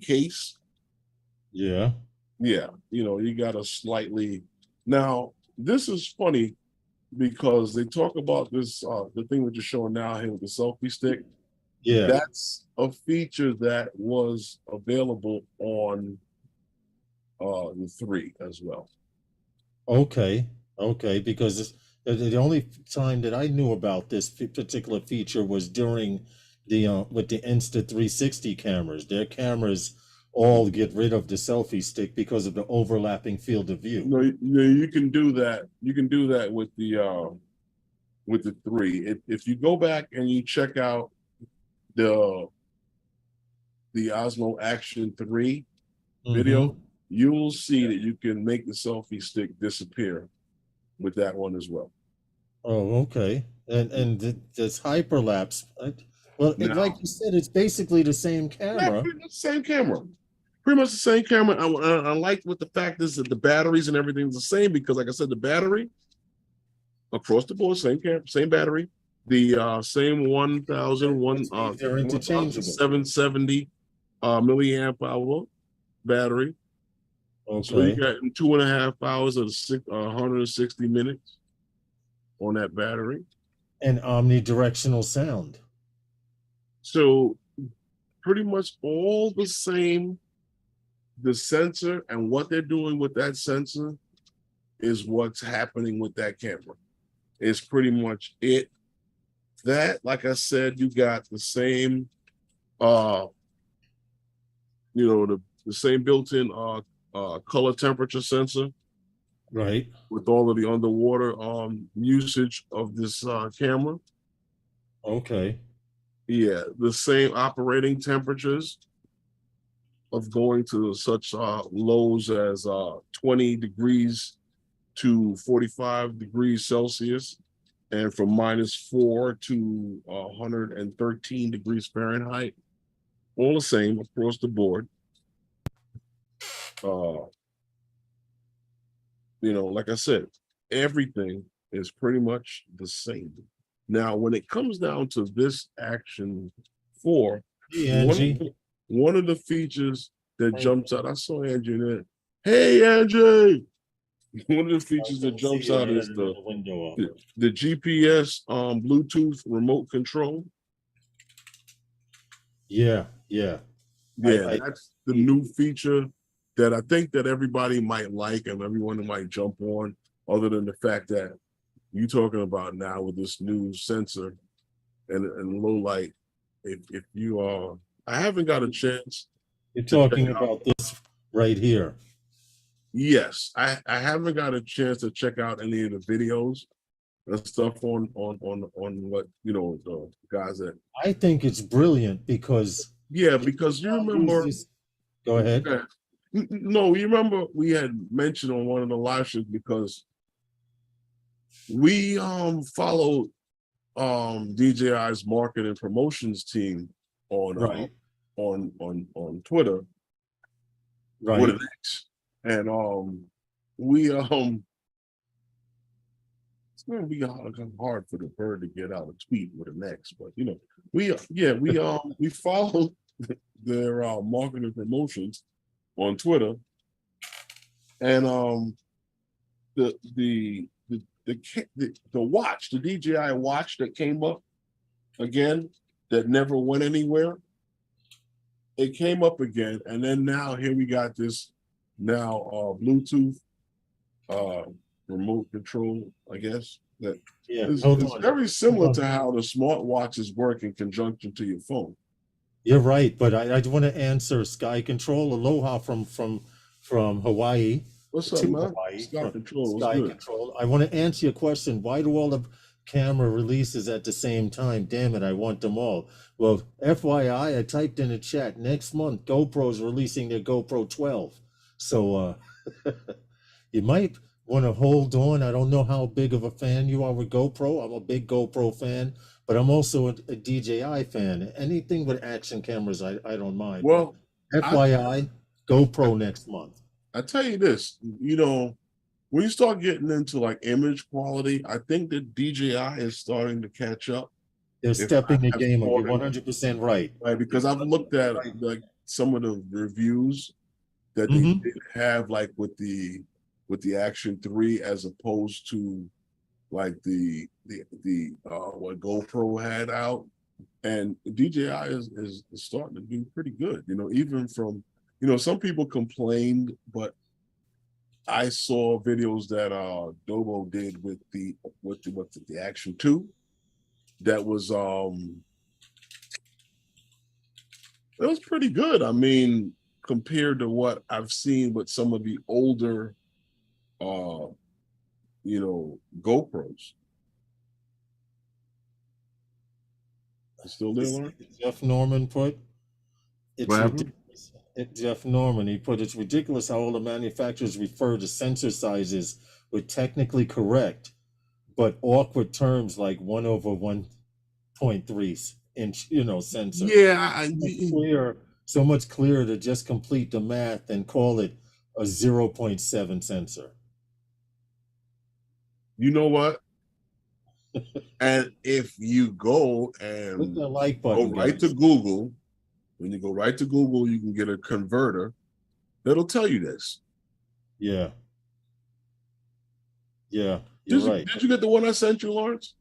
case. Yeah. Yeah, you know, you got a slightly. Now this is funny because they talk about this the thing that you're showing now here with the selfie stick. Yeah. That's a feature that was available on the 3 as well. Okay. Okay. Because the only time that I knew about this particular feature was during the with the Insta360 cameras. Their cameras all get rid of the selfie stick because of the overlapping field of view. No, you can do that. You can do that with the 3. If you go back and you check out the Osmo Action 3 video, you will see that you can make the selfie stick disappear with that one as well. Oh, okay. And this hyperlapse. Well, Now, like you said, it's basically the same camera. pretty much the same camera. Pretty much the same camera. I like what the fact is that the batteries and everything's the same, because, like I said, the battery across the board, same camera, same battery, the same 1,001 They're interchangeable. 770 milliamp hour battery. Okay. So you got 2.5 hours of 160 minutes on that battery. And omnidirectional sound. So pretty much all the same. The sensor and what they're doing with that sensor is what's happening with that camera. It's pretty much it. That, like I said, you got the same, the same built-in color temperature sensor, right, with all of the underwater usage of this camera. Okay. Yeah, the same operating temperatures of going to such lows as 20 degrees to 45 degrees Celsius, and from -4 to 113 degrees Fahrenheit. All the same across the board. Like I said, everything is pretty much the same. Now, when it comes down to this Action 4, Hey, Angie. one of the features that jumps out, I saw Angie there. Hey, Angie! One of the features that jumps out is the GPS Bluetooth remote control. Yeah. That's the new feature that I think that everybody might like and everyone might jump on, other than the fact that you're talking about now with this new sensor and low light. If you are, I haven't got a chance. You're talking about this right here. Yes, I haven't got a chance to check out any of the videos and stuff on what the guys that. I think it's brilliant because you remember. Go ahead. No, you remember we had mentioned on one of the live shows, because we followed DJI's marketing promotions team on on Twitter Right. with an X, and we it's gonna be hard for the bird to get out a tweet with an X, but you know, we follow their marketing promotions on Twitter, and the watch, the DJI watch that came up again, that never went anywhere. It came up again, and then now here we got this now Bluetooth remote control, I guess, that Yeah. is Hold on. very similar Hold to on. how the smartwatches work in conjunction to your phone. You're right, but I want to answer Sky Control. Aloha from Hawaii. What's up, To man? Hawaii. Sky From Control, what's Sky good? Control. I want to answer your question. Why do all the camera releases at the same time? Damn it, I want them all. Well, FYI, I typed in the chat. Next month, GoPro's releasing their GoPro 12. So you might want to hold on. I don't know how big of a fan you are with GoPro. I'm a big GoPro fan, but I'm also a DJI fan. Anything with action cameras, I don't mind. Well, FYI, GoPro next month. I tell you this, you know, when you start getting into like image quality, I think that DJI is starting to catch up. They're If stepping the I've game up. You're thought it- 100% right. Right, because I've looked at like some of the reviews that they Mhm. did have, like with the Action 3, as opposed to like the what GoPro had out, and DJI is starting to do pretty good. You know, even from, you know, some people complained, but I saw videos that Dobo did with the Action 2 that was it was pretty good. I mean, compared to what I've seen with some of the older you know, GoPros. Still there, Lauren? Jeff Norman put, it's What happened? ridiculous. Jeff Norman, he put, it's ridiculous how all the manufacturers refer to sensor sizes with technically correct, but awkward terms like 1/1.3 inch, sensor. Yeah, So much clearer to just complete the math and call it a 0.7 sensor. you know what? And if you go Hit and the like go button, right to guys. Google, when you go right to Google, you can get a converter that'll tell you this. Yeah. Yeah, you're right. Did you get the one I sent you, Lawrence?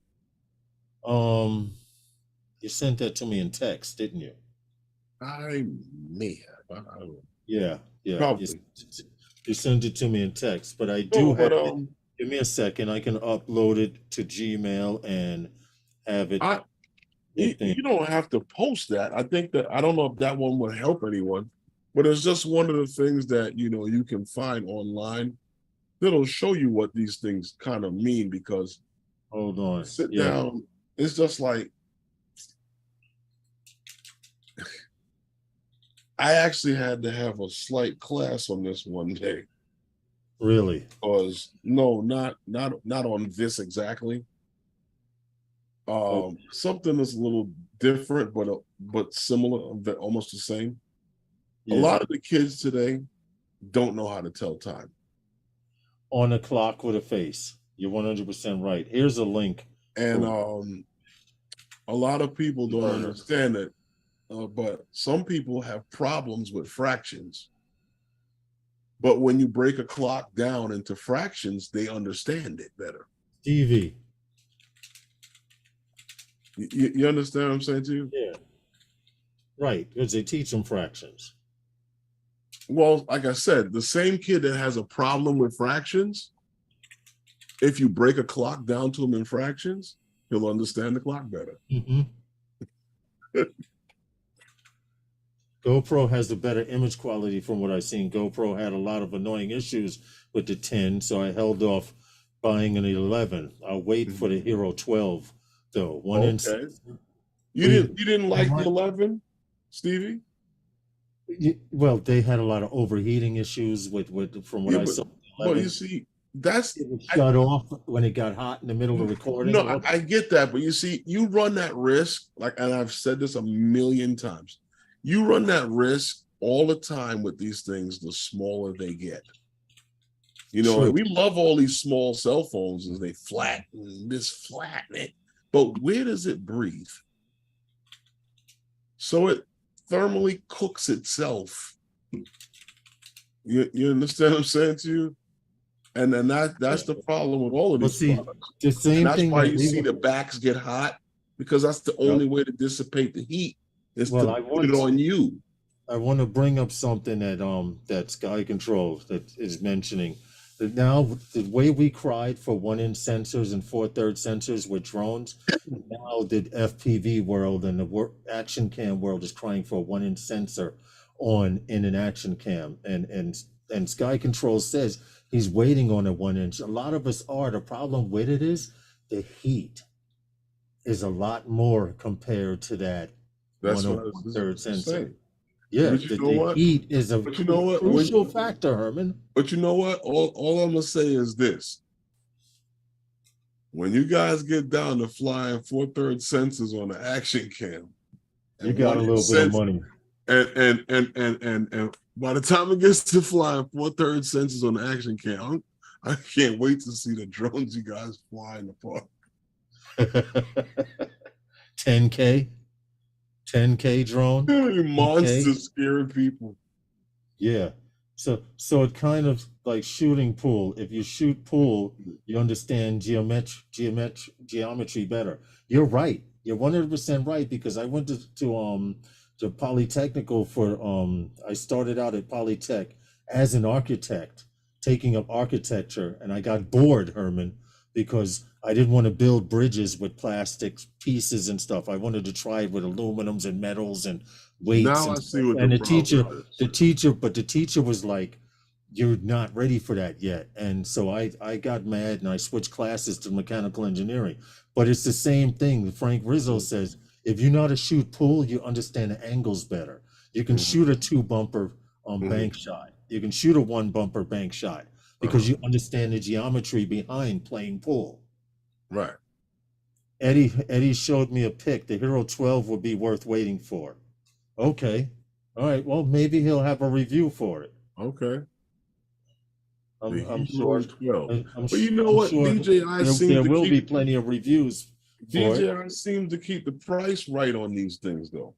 You sent that to me in text, didn't you? I may have. I don't know. Yeah. Probably. You sent it to me in text, but I No, do but have it. Give me a second. I can upload it to Gmail and have it. You don't have to post that. I think that, I don't know if that one would help anyone, but it's just one of the things that, you know, you can find online that'll show you what these things kind of mean, because Hold on. sit Yeah. down, it's just like, I actually had to have a slight class on this one day. Really? Because no, not on this exactly. Something that's a little different, but similar, almost the same. Yeah. A lot of the kids today don't know how to tell time. On a clock with a face. You're 100% right. Here's a link. And a lot of people don't understand it, but some people have problems with fractions. But when you break a clock down into fractions, they understand it better. TV. You understand what I'm saying to you? Yeah. Right, because they teach them fractions. Well, like I said, the same kid that has a problem with fractions, if you break a clock down to him in fractions, he'll understand the clock better. Mm-hmm. GoPro has the better image quality from what I've seen. GoPro had a lot of annoying issues with the 10, so I held off buying an 11. I'll wait for the Hero 12, though. Okay. You didn't like the 11, Stevie? Well, they had a lot of overheating issues with from what I saw. But you see, that's it would shut off when it got hot in the middle of recording. No, I get that, but you see, you run that risk, like, and I've said this a million times. You run that risk all the time with these things, the smaller they get. You know, and we love all these small cell phones as they flatten it. But where does it breathe? So it thermally cooks itself. You understand what I'm saying to you? And then that's the problem with all of these products. The same and that's thing why you see the backs get hot, because that's the only way to dissipate the heat is to put it on you. I want to bring up something that Sky Control that is mentioning. That now the way we cried for 1-inch sensors and 4/3 sensors with drones, now the FPV world and the action cam world is crying for a 1-inch sensor in an action cam. And Sky Control says he's waiting on a 1-inch. A lot of us are. The problem with it is the heat is a lot more compared to that. That's 1/3 sensor. Saying. Yeah, the heat is a crucial factor, Herman. But you know what? All I'm gonna say is this: when you guys get down to flying 4/3 sensors on the action cam, you got a little bit of money. And by the time it gets to flying 4/3 sensors on the action cam, I can't wait to see the drones you guys fly in the park. 10K drone. Monsters scaring people. Yeah. So it kind of like shooting pool. If you shoot pool, you understand geometry better. You're right. You're 100% right, because I went to Polytechnical for I started out at Polytech as an architect, taking up architecture, and I got bored, Herman, because I didn't want to build bridges with plastic pieces and stuff. I wanted to try it with aluminums and metals and weights. Now I see what the teacher was like, "You're not ready for that yet." And so I got mad and I switched classes to mechanical engineering. But it's the same thing. Frank Rizzo says, if you know how to shoot pool, you understand the angles better. You can shoot a 2-bumper bank shot. You can shoot a 1-bumper bank shot because you understand the geometry behind playing pool. Right. Eddie showed me a pic. The Hero 12 would be worth waiting for. Okay. All right. Well, maybe he'll have a review for it. Okay. I'm sure. 12. But you know what? Sure DJI there will be plenty of reviews. DJI seems to keep the price right on these things, though.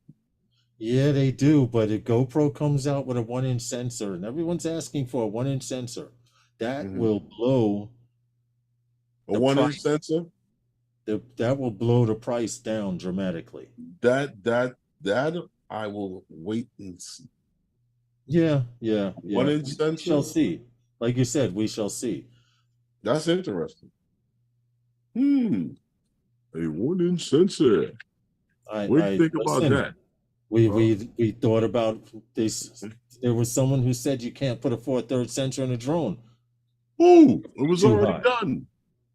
Yeah, they do. But if GoPro comes out with a 1-inch sensor, and everyone's asking for a 1-inch sensor, that will blow. A 1-inch sensor? That will blow the price down dramatically. That I will wait and see. Yeah. 1-inch sensor? We shall see. Like you said, we shall see. That's interesting. A 1-inch sensor. What do you think about that? We thought about this. There was someone who said you can't put a 4/3 sensor in a drone. It was already done.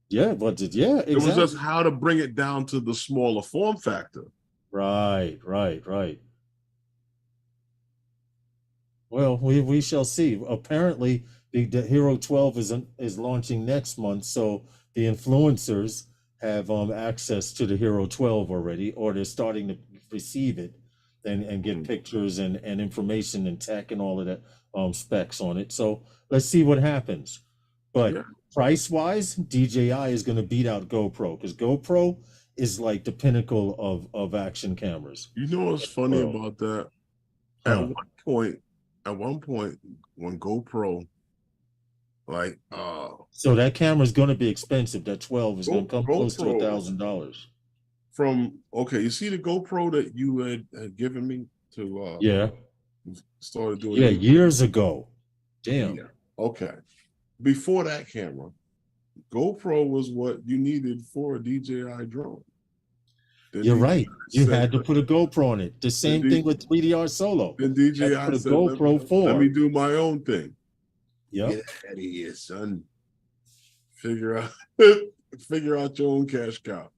Yeah, exactly. It was just how to bring it down to the smaller form factor. Right. Well, we shall see. Apparently, the Hero 12 is launching next month, so the influencers have access to the Hero 12 already, or they're starting to receive it and get pictures and information and tech and all of that specs on it. So let's see what happens. But price-wise, DJI is going to beat out GoPro, because GoPro is like the pinnacle of action cameras. You know what's funny about that? At one point, when GoPro, so that camera is going to be expensive. That 12 is going to come close to $1,000. You see the GoPro that you had given me to started doing years ago. Damn. Yeah. Okay. Before that camera, GoPro was what you needed for a DJI drone. You're right. You had to put a GoPro on it. The same thing with 3DR Solo. Then DJI said, GoPro 4. Let me do my own thing. Yep. Get out of here, son. Figure out your own cash cow.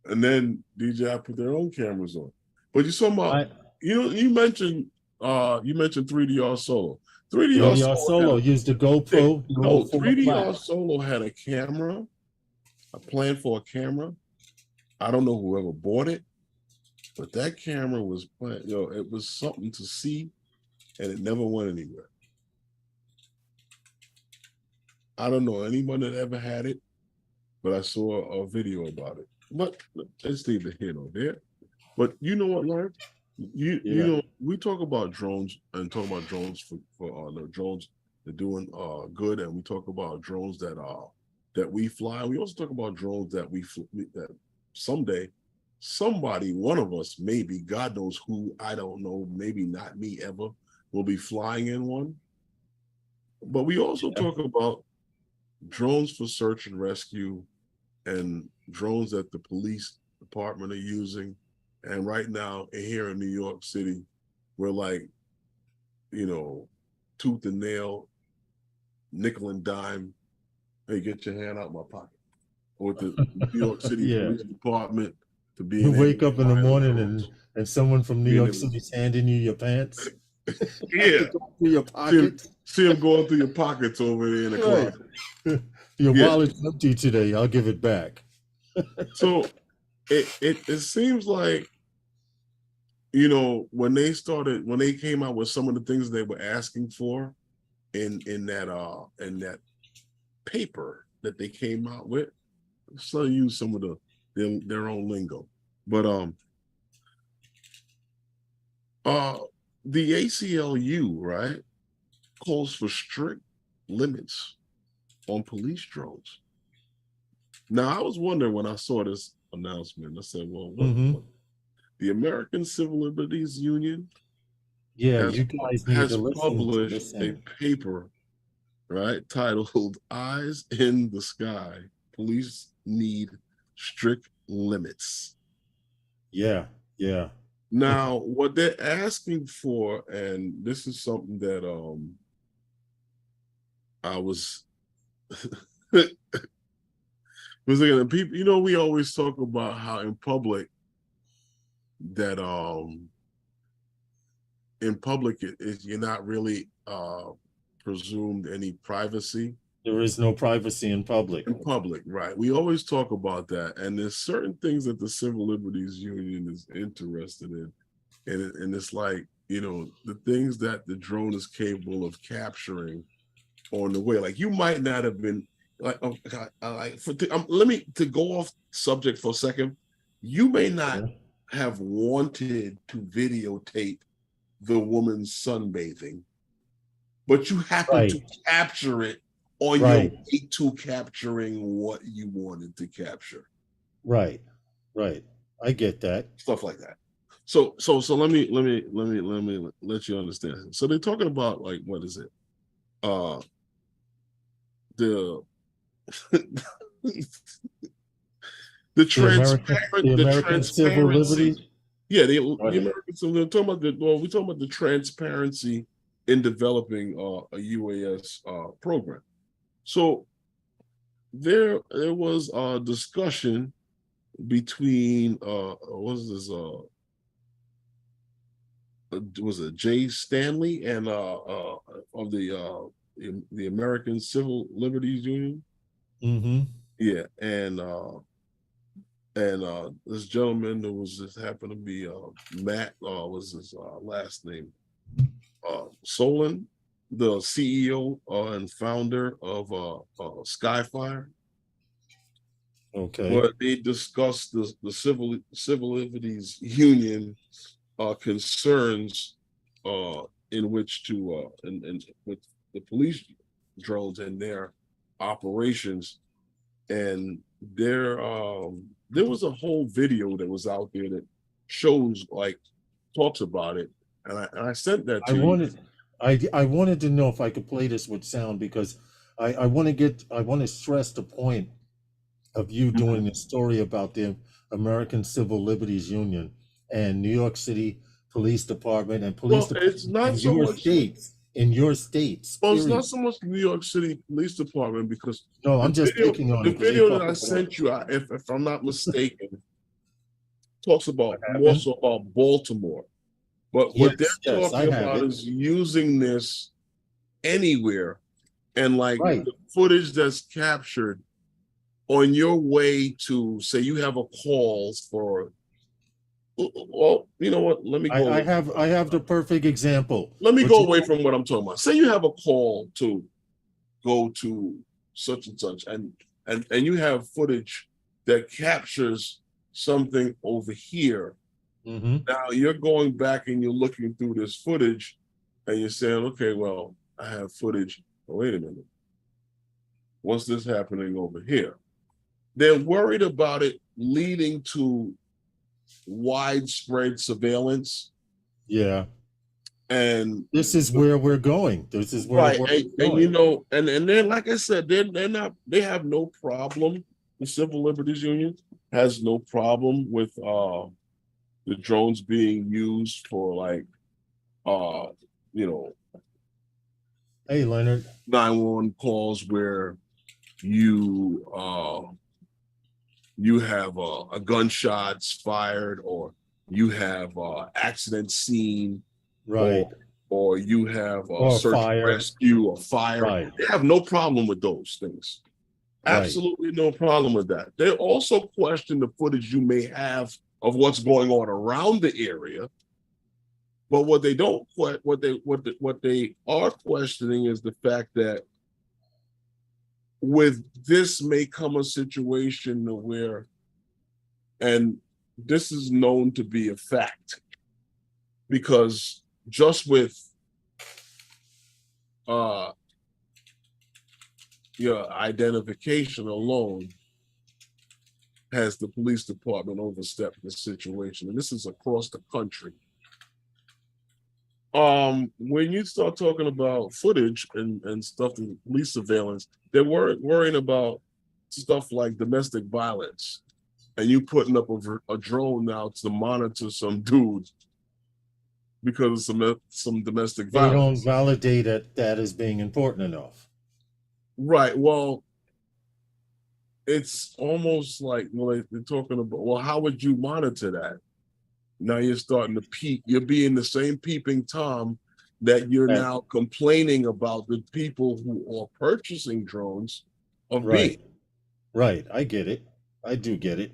And then DJI put their own cameras on. But you saw you mentioned 3DR Solo. 3DR Solo used the GoPro. 3DR Solo had a camera, a plan for a camera. I don't know whoever bought it. But that camera was playing, it was something to see, and it never went anywhere. I don't know anyone that ever had it, but I saw a video about it. But it's neither here nor there. But you know what, Lawrence? You know, we talk about drones and talk about drones for the drones that are doing good, and we talk about drones that we fly. We also talk about drones that that someday somebody, one of us, maybe, God knows who, I don't know, maybe not me ever, will be flying in one. But we also talk about drones for search and rescue and drones that the police department are using. And right now here in New York City, we're like, tooth and nail, nickel and dime. Hey, get your hand out my pocket. Or the New York City Police Department to be. You wake up in the morning and someone from New York City's handing you your pants. Yeah. Through your pockets. See them going through your pockets over there in the closet. Your wallet's empty today. I'll give it back. So it seems like, when they came out with some of the things they were asking for in that paper that they came out with, so use some of their own lingo. But the ACLU, right, calls for strict limits on police drones. Now, I was wondering when I saw this announcement, I said, well, what? The American Civil Liberties Union has published a paper, right, titled Eyes in the Sky, Police Need Strict Limits. Yeah. Now, what they're asking for, and this is something that I was thinking, people, we always talk about how in public that you're not really presumed any privacy. There is no privacy in public. In public, right. We always talk about that. And there's certain things that the Civil Liberties Union is interested in. And it's like, the things that the drone is capable of capturing on the way. Like, you might not have been let me to go off subject for a second. You may not have wanted to videotape the woman's sunbathing, but you happen to capture it on your way to capturing what you wanted to capture. Right. I get that. Stuff like that. So let me let you understand. So they're talking about, like, what is it? The American Civil Liberties. Yeah, the American Civil. We're talking about the transparency in developing a UAS program. So there was a discussion between was it Jay Stanley and of the American Civil Liberties Union. Yeah, and this gentleman that was just happened to be Matt, was his last name, Solon, the CEO and founder of Skyfire. Okay. But they discussed the Civil Liberties Union concerns in which to and with the police drones and their operations. And there was a whole video that was out there that shows, like, talks about it, and I sent that to you. I wanted to know if I could play this with sound, because I want to stress the point of you doing a story about the American Civil Liberties Union and New York City Police Department and police department. It's not so much in your states. Well, it's not so much the New York City Police Department, because I'm just picking on the video that I sent you, if I'm not mistaken, talks about more so about Baltimore. But what they're talking about is using this anywhere, and like the footage that's captured on your way to, say, you have a call for Well, you know what? Let me go. I have the perfect example. Let me But go you- away from what I'm talking about. Say you have a call to go to such and such, and you have footage that captures something over here. Mhm. Now you're going back and you're looking through this footage, and you're saying, okay, well, I have footage. Oh, wait a minute. What's this happening over here? They're worried about it leading to widespread surveillance. Yeah. And This is where we're going. This is where right, the world is and going. you know, and then like I said, they're not, they have no problem. The Civil Liberties Union has no problem with the drones being used for like you know, Hey, Leonard. 911 calls where you you have a gunshots fired, or you have accident scene, Right. or you have Or search and fire. rescue or fire. Right. They have no problem with those things. Right. Absolutely no problem with that. They also question the footage you may have of what's going on around the area. But what they don't what they are questioning is the fact that with this may come a situation where, and this is known to be a fact, because just with your identification alone has the police department overstepped the situation, and this is across the country. When you start talking about footage and stuff, the police surveillance, they're worrying about stuff like domestic violence, and you putting up a drone now to monitor some dudes because of some domestic They don't violence. validate it that as being important enough. Right. Well, it's almost like, well, they're talking about, well, how would you monitor that? Now you're starting to peep. You're being the same peeping Tom that you're Right. now complaining about the people who are purchasing drones of Right. being. Right. I get it. I do get it.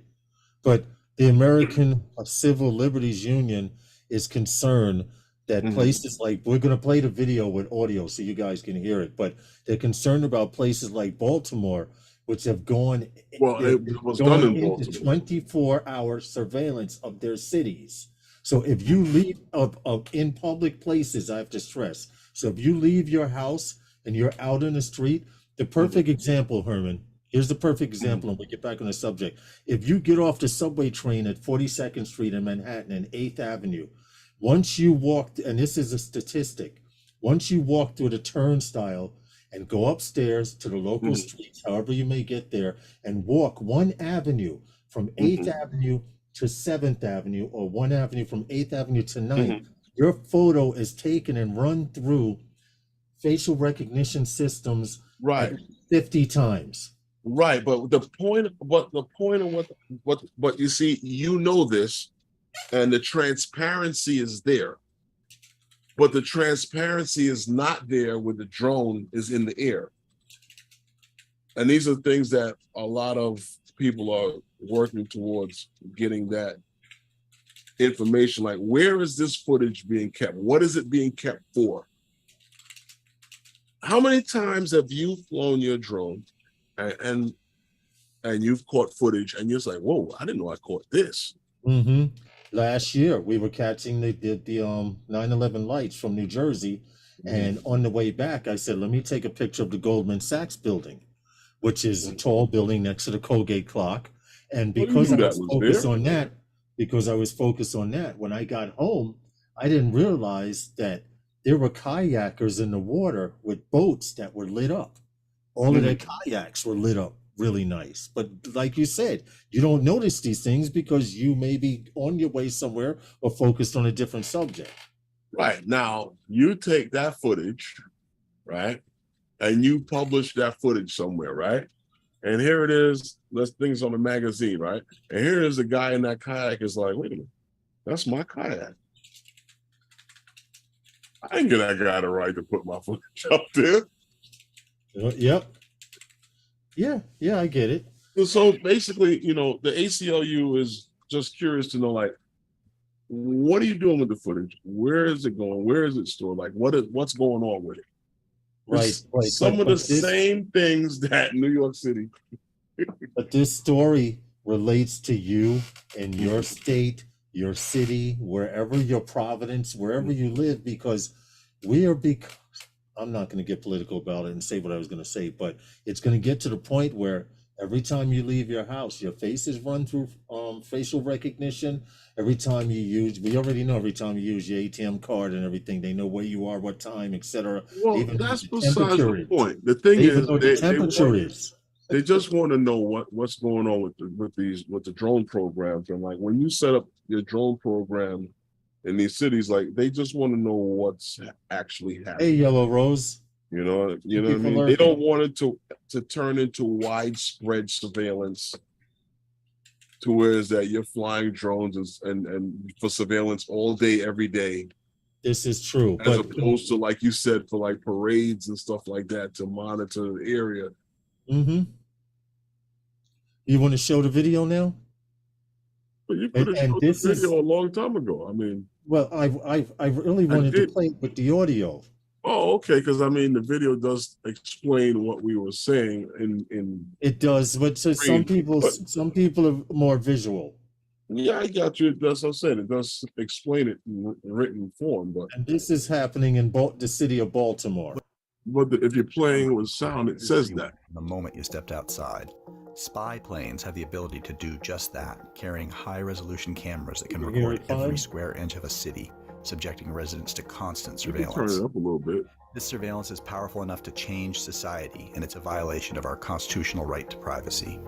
But the American Civil Liberties Union is concerned that Mhm. places like, we're going to play the video with audio so you guys can hear it, but they're concerned about places like Baltimore, which have gone, Well, they're it was going done in into Baltimore. 24-hour surveillance of their cities. So if you leave in public places, I have to stress. So if you leave your house and you're out in the street, the perfect example, Herman, here's the perfect example, and we get back on the subject. If you get off the subway train at 42nd Street in Manhattan and 8th Avenue, once you walk, and this is a statistic, once you walk through the turnstile and go upstairs to the local streets, however you may get there, and walk one avenue from 8th Avenue to 7th Avenue, or one avenue from 8th Avenue to 9th, your photo is taken and run through facial recognition systems Right. 50 times. Right. But the point of what you see, you know this, and the transparency is there. But the transparency is not there when the drone is in the air. And these are things that a lot of people are working towards getting that information. Like, where is this footage being kept? What is it being kept for? How many times have you flown your drone and you've caught footage and you're just like, whoa, I didn't know I caught this. Last year, we were catching the 9/11 lights from New Jersey. And on the way back, I said, let me take a picture of the Goldman Sachs building, which is a tall building next to the Colgate clock. And because I was focused on that, when I got home, I didn't realize that there were kayakers in the water with boats that were lit up. All of their kayaks were lit up really nice. But like you said, you don't notice these things because you may be on your way somewhere or focused on a different subject. Right. Now, you take that footage, right, and you publish that footage somewhere, right? And here it is, there's things on the magazine, right? And here is a guy in that kayak is like, wait a minute, that's my kayak. I didn't get that guy the right to put my footage up there. Yep. Yeah, I get it. So basically, you know, the ACLU is just curious to know, like, what are you doing with the footage? Where is it going? Where is it stored? Like, what's going on with it? Right. Some of the same things that New York City. But this story relates to you and your state, your city, wherever your providence, wherever you live, because I'm not going to get political about it and say what I was going to say, but it's going to get to the point where every time you leave your house, your face is run through facial recognition. Every time we already know every time you use your ATM card and everything, they know where you are, what time, etc. Well, that's besides the point. The thing is, they just want to know what's going on with the drone programs. And like when you set up your drone program in these cities, like they just want to know what's actually happening. Hey, Yellow Rose. You know what I mean? They don't want it to turn into widespread surveillance to where is that you're flying drones and for surveillance all day, every day. This is true. As opposed to, like you said, for like parades and stuff like that to monitor the area. Mm-hmm. You want to show the video now? But you could have showed the video a long time ago. I mean, well, I really wanted to play it with the audio. Oh, okay. Because I mean, the video does explain what we were saying. It does, but some people are more visual. Yeah, I got you. That's what I said. It does explain it in written form, and this is happening in the city of Baltimore. But if you're playing with sound, it says that. The moment you stepped outside, spy planes have the ability to do just that, carrying high-resolution cameras that can record every square inch of a city, subjecting residents to constant surveillance. Turn it up a little bit. This surveillance is powerful enough to change society, and it's a violation of our constitutional right to privacy.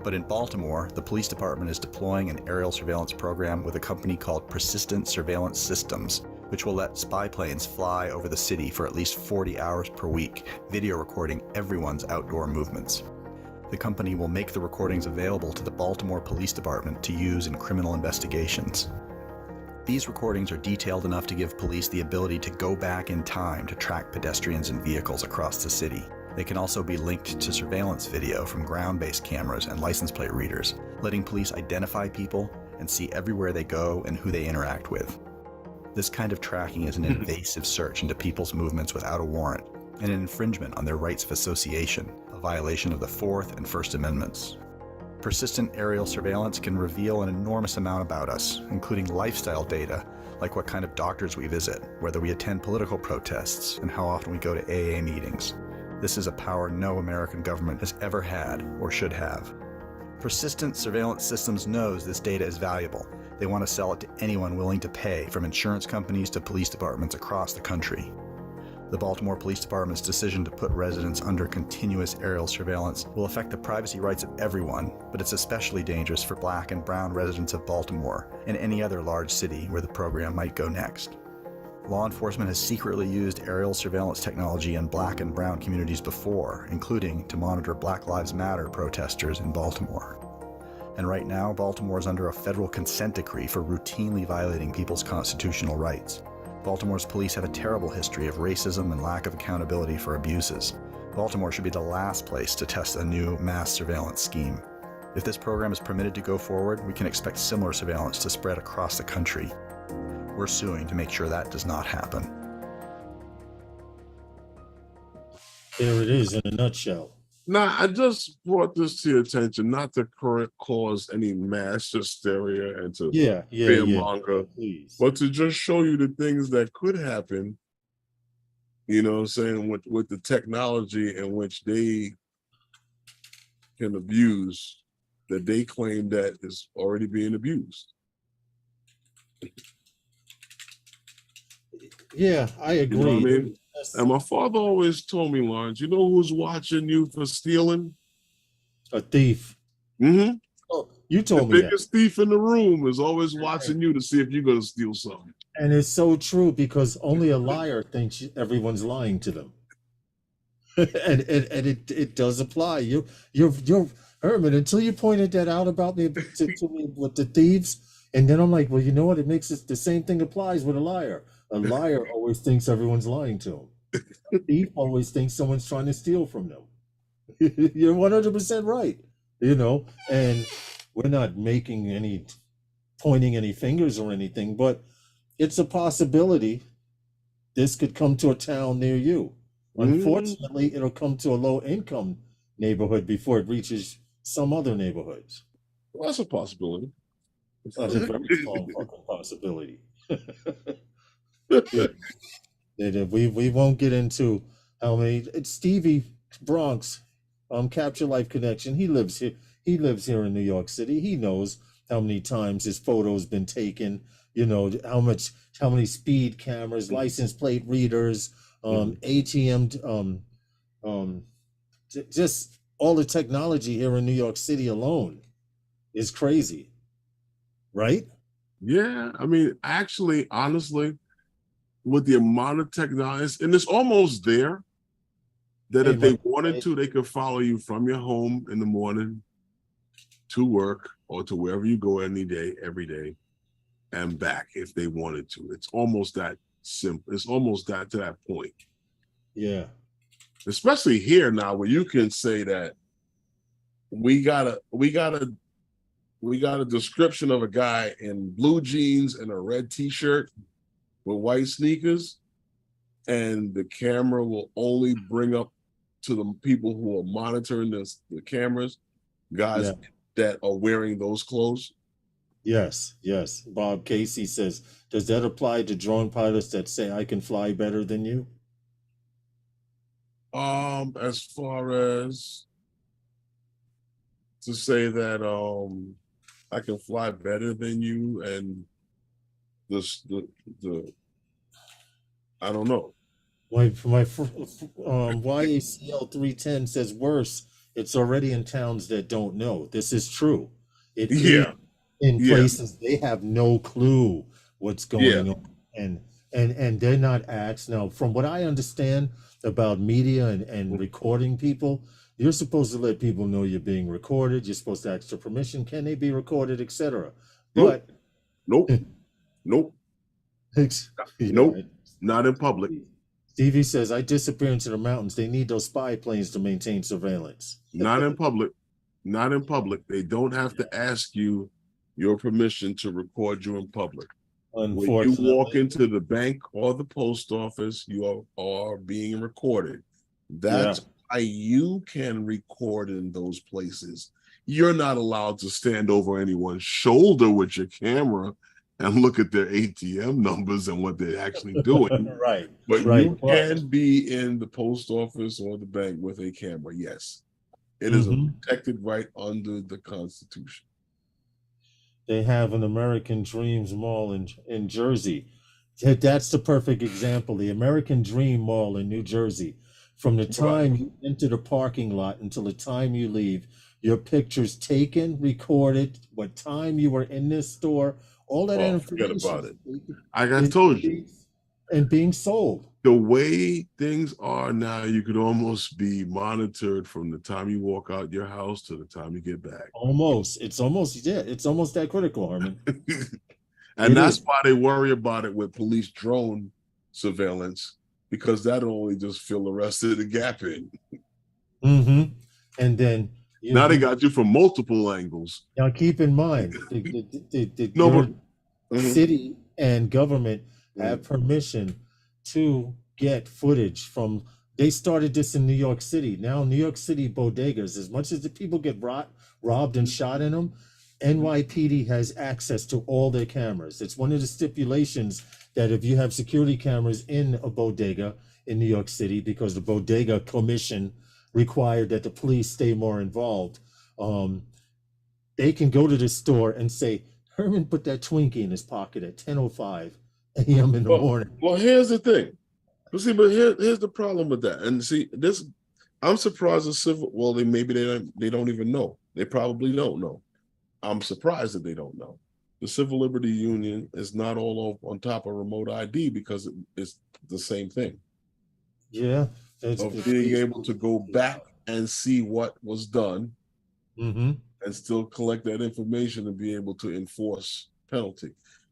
But in Baltimore, the police department is deploying an aerial surveillance program with a company called Persistent Surveillance Systems, which will let spy planes fly over the city for at least 40 hours per week, video recording everyone's outdoor movements. The company will make the recordings available to the Baltimore Police Department to use in criminal investigations. These recordings are detailed enough to give police the ability to go back in time to track pedestrians and vehicles across the city. They can also be linked to surveillance video from ground-based cameras and license plate readers, letting police identify people and see everywhere they go and who they interact with. This kind of tracking is an invasive search into people's movements without a warrant, and an infringement on their rights of association, a violation of the Fourth and First Amendments. Persistent aerial surveillance can reveal an enormous amount about us, including lifestyle data, like what kind of doctors we visit, whether we attend political protests, and how often we go to AA meetings. This is a power no American government has ever had or should have. Persistent Surveillance Systems knows this data is valuable. They want to sell it to anyone willing to pay, from insurance companies to police departments across the country. The Baltimore Police Department's decision to put residents under continuous aerial surveillance will affect the privacy rights of everyone, but it's especially dangerous for Black and brown residents of Baltimore and any other large city where the program might go next. Law enforcement has secretly used aerial surveillance technology in Black and brown communities before, including to monitor Black Lives Matter protesters in Baltimore. And right now, Baltimore is under a federal consent decree for routinely violating people's constitutional rights. Baltimore's police have a terrible history of racism and lack of accountability for abuses. Baltimore should be the last place to test a new mass surveillance scheme. If this program is permitted to go forward, we can expect similar surveillance to spread across the country. We're suing to make sure that does not happen. There it is in a nutshell. Now, I just brought this to your attention, not to cause any mass hysteria and to fearmonger, but to just show you the things that could happen, you know what I'm saying, with the technology in which they can abuse, that they claim that is already being abused. Yeah, I agree. You know what I mean? And my father always told me, Lawrence, you know who's watching you for stealing? A thief. Mm-hmm. Oh, you told me the biggest thief in the room is always watching you to see if you're going to steal something. And it's so true, because only a liar thinks everyone's lying to them. and it does apply. You're Herman, until you pointed that out about me to me with the thieves, and then I'm like, well, you know what? It makes it the same thing applies with a liar. A liar always thinks everyone's lying to him. A thief always thinks someone's trying to steal from them. You're 100% right. You know, and we're not making any pointing any fingers or anything, but it's a possibility this could come to a town near you. Unfortunately, it'll come to a low-income neighborhood before it reaches some other neighborhoods. Well, that's a possibility. That's a very strong fucking possibility. We won't get into how many. It's Stevie Bronx, Capture Life Connection. He lives here. He lives here in New York City. He knows how many times his photo's been taken. You know how many speed cameras, license plate readers, ATM, just all the technology here in New York City alone is crazy, right? Yeah, I mean, actually, honestly, with the amount of technology, and it's almost there, that if they wanted to, they could follow you from your home in the morning to work or to wherever you go any day, every day, and back if they wanted to. It's almost that simple. It's almost that to that point. Yeah. Especially here now, where you can say that we got a description of a guy in blue jeans and a red t-shirt with white sneakers, and the camera will only bring up to the people who are monitoring the cameras, guys that are wearing those clothes. Yes. Bob Casey says, does that apply to drone pilots that say I can fly better than you? As far as to say that I can fly better than you, and the I don't know. My YACL 310 says worse. It's already in towns that don't know. This is true. It is in places they have no clue what's going on, and they're not asked. Now, from what I understand about media and recording people, you're supposed to let people know you're being recorded. You're supposed to ask for permission. Can they be recorded, etc. But nope. Not in public. Stevie says, I disappear into the mountains. They need those spy planes to maintain surveillance. Not in public. Not in public. They don't have to ask you your permission to record you in public. When you walk into the bank or the post office, you are being recorded. That's why you can record in those places. You're not allowed to stand over anyone's shoulder with your camera and look at their ATM numbers and what they're actually doing. But you can be in the post office or the bank with a camera. Yes. It is a protected right under the Constitution. They have an American Dreams Mall in Jersey. That's the perfect example. The American Dream Mall in New Jersey. From the time you enter the parking lot until the time you leave, your picture's taken, recorded, what time you were in this store, all that information. Forget about it. I told you. And being sold. The way things are now, you could almost be monitored from the time you walk out your house to the time you get back. Almost. It's almost that critical, Harmon. And that's why they worry about it with police drone surveillance, because that'll only just fill the rest of the gap in. And then now they got you from multiple angles. Now keep in mind, city and government have permission to get footage from. They started this in New York City. Now New York City bodegas, as much as the people get robbed and shot in them, NYPD has access to all their cameras. It's one of the stipulations that if you have security cameras in a bodega in New York City, because the bodega commission required that the police stay more involved, they can go to the store and say, Herman put that Twinkie in his pocket at 10:05 a.m. in the morning. Well, here's the thing. Here's the problem with that. And see, this, I'm surprised the civil. Well, they don't even know. They probably don't know. I'm surprised that they don't know. The Civil Liberty Union is not all on top of remote ID because it's the same thing. Yeah, of being able to go back and see what was done, and still collect that information and be able to enforce penalty.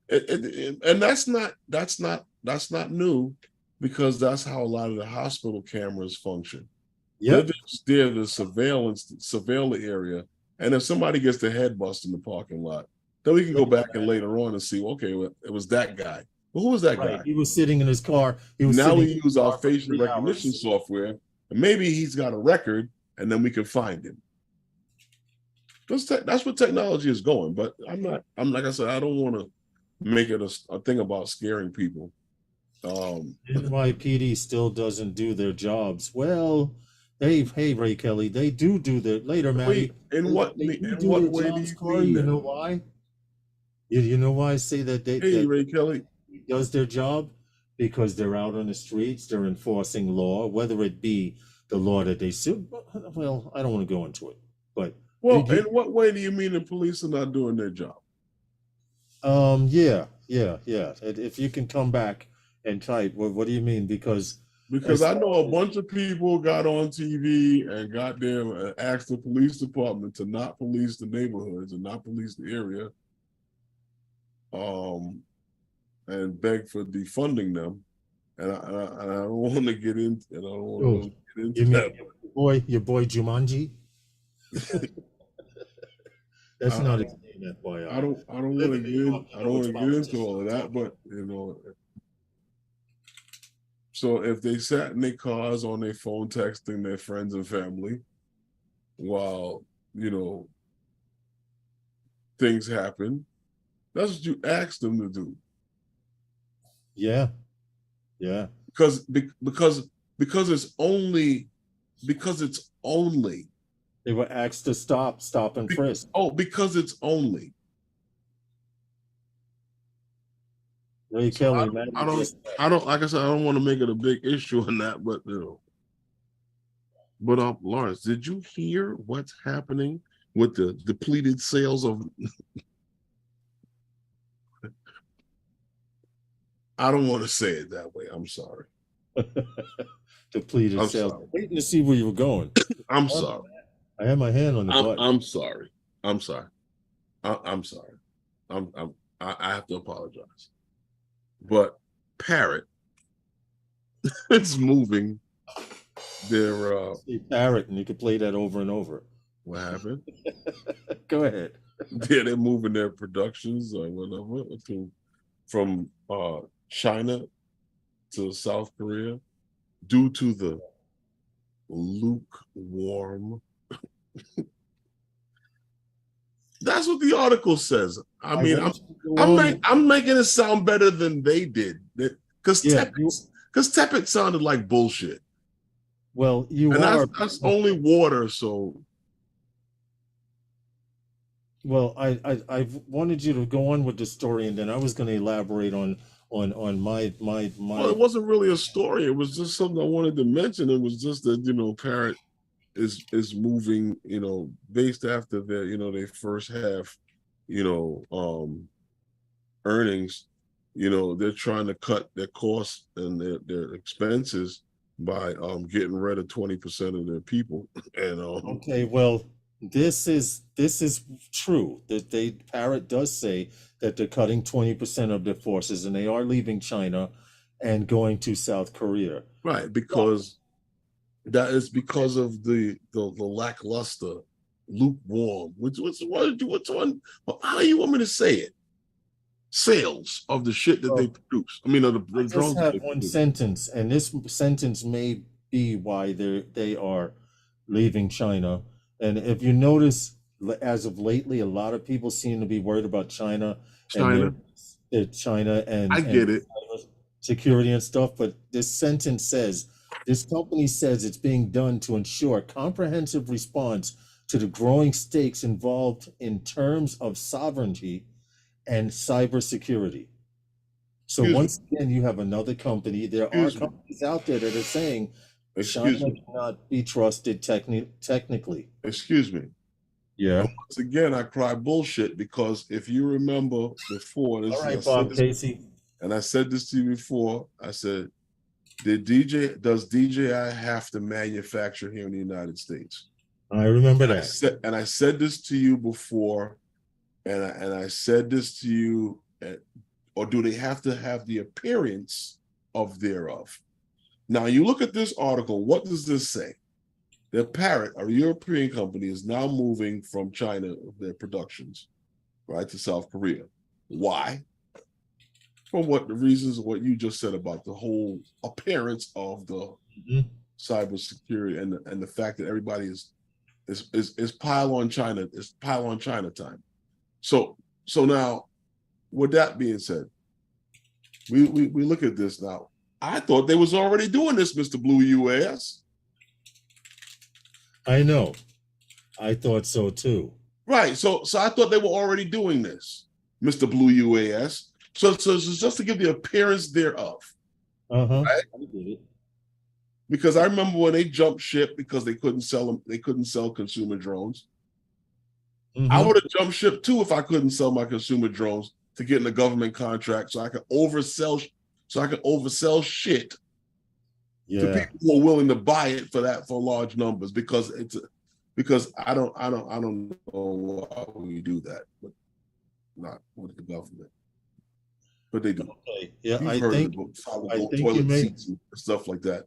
And that's not new, because that's how a lot of the hospital cameras function. They're the surveillance area, and if somebody gets their head bust in the parking lot, Then we can go back and later on and see, okay, well, it was that guy. Well, who was that Right. guy? He was sitting in his car. Now we use our for facial 3 recognition hours. software, and maybe he's got a record, and then we can find him. That's what technology is going. But I'm like I said, I don't want to make it a thing about scaring people. NYPD still doesn't do their jobs. Well, hey, Ray Kelly, they do their later, Matty. In what way do you mean You that? know why? You know why I say that Hey, Ray Kelly. does their job? Because they're out on the streets, they're enforcing law, whether it be the law that they suit. Well, I don't want to go into it, but in what way do you mean the police are not doing their job? Yeah. If you can come back and type, what do you mean? Because I know a bunch of people got on TV and got them and asked the police department to not police the neighborhoods and not police the area, and beg for defunding them. And I don't want to get into it. I don't want to get into that. Your boy Jumanji. That's not his name, FYI. I don't want to get into all of that, but so if they sat in their cars on their phone texting their friends and family while things happen, that's what you asked them to do. Yeah. Because it's only They were asked to stop and frisk. Because it's only. Ray Kelly, I don't like I said, I don't want to make it a big issue on that, but But Lawrence, did you hear what's happening with the depleted sales of I don't want to say it that way. I'm sorry. Depleted sales. Sorry. Waiting to see where you were going. I'm sorry. I had my hand on the button. I'm sorry. I'm sorry. I'm sorry. I have to apologize. But Parrot it's moving their Parrot, and you can play that over and over. What happened? Go ahead. Yeah, they're moving their productions or whatever from China to South Korea due to the lukewarm. That's what the article says. I mean, I'm making it sound better than they did. Because tepid sounded like bullshit. Well, that's only water, so. Well, I wanted you to go on with the story, and then I was going to elaborate on my. Well, it wasn't really a story. It was just something I wanted to mention. It was just that Parrot is moving, based after their their first half, earnings. They're trying to cut their costs and their expenses by getting rid of 20% of their people. And okay, well. This is true. That Parrot does say that they're cutting 20% of their forces, and they are leaving China and going to South Korea. Right, because that is because of the lackluster, lukewarm. What's one? How do you want me to say it? Sales of the shit that they produce. I mean, of the drones. I just have one sentence, and this sentence may be why they are leaving China. And if you notice, as of lately, a lot of people seem to be worried about China and I get it. Security and stuff. But this sentence says, this company says it's being done to ensure a comprehensive response to the growing stakes involved in terms of sovereignty and cybersecurity. So once again, you have another company. There are companies out there that are saying China cannot be trusted technically. Excuse me. Yeah. And once again, I cry bullshit because if you remember before this, all right, Bob Casey. And I said this to you before. I said, does DJI have to manufacture here in the United States? I remember that. I said this to you before, and I said this to you, or do they have to have the appearance of thereof? Now, you look at this article, what does this say? The Parrot, a European company, is now moving from China, their productions, right, to South Korea. Why? For what the reasons of what you just said about the whole appearance of the cybersecurity and the fact that everybody is pile on China, is pile on China time. So now, with that being said, we look at this now. I thought they was already doing this, Mr. Blue UAS. I know. I thought so too. Right. So I thought they were already doing this, Mr. Blue UAS. So it's just to give the appearance thereof. Right? I get it. Because I remember when they jumped ship because they couldn't sell them, they couldn't sell consumer drones. I would have jumped ship too if I couldn't sell my consumer drones to get in a government contract so I could oversell shit to people who are willing to buy it for large numbers because I don't know why we do that, but not with the government. But they do. Okay. Yeah, I think toilet seats and stuff like that.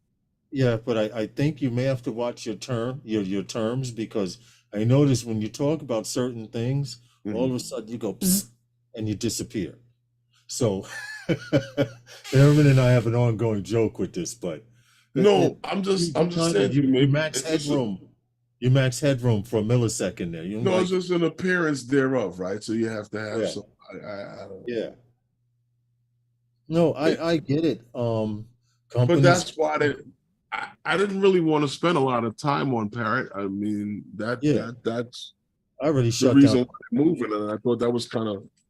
Yeah, but I think you may have to watch your terms, because I notice when you talk about certain things, all of a sudden you go psst, and you disappear. So Aaron and I have an ongoing joke with this, but no, I'm just saying you max headroom. You max headroom for a millisecond there. It's just an appearance thereof, right? So you have to have some. No, I get it. But that's why I didn't really want to spend a lot of time on Parrot. I mean, that's I already the shut reason down. why they're moving, and I thought that was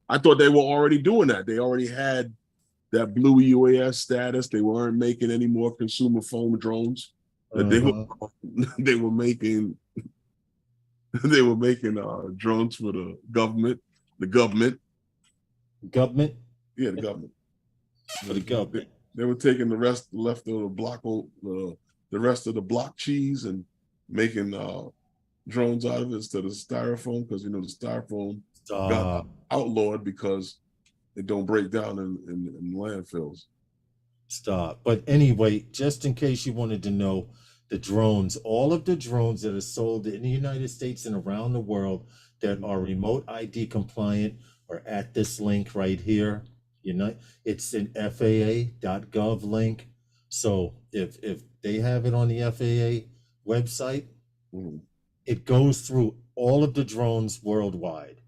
I thought they were already doing that. They already had that Blue UAS status. They weren't making any more consumer phone drones. They were making drones for the government. The government. Government? Yeah, the government. For the government. They were taking the rest of the rest of the block cheese and making drones out of it instead of styrofoam, because the styrofoam got outlawed because it don't break down in landfills. Stop. But anyway, just in case you wanted to know, the drones, all of the drones that are sold in the United States and around the world that are remote ID compliant are at this link right here. It's an FAA.gov link. So if they have it on the FAA website, it goes through all of the drones worldwide.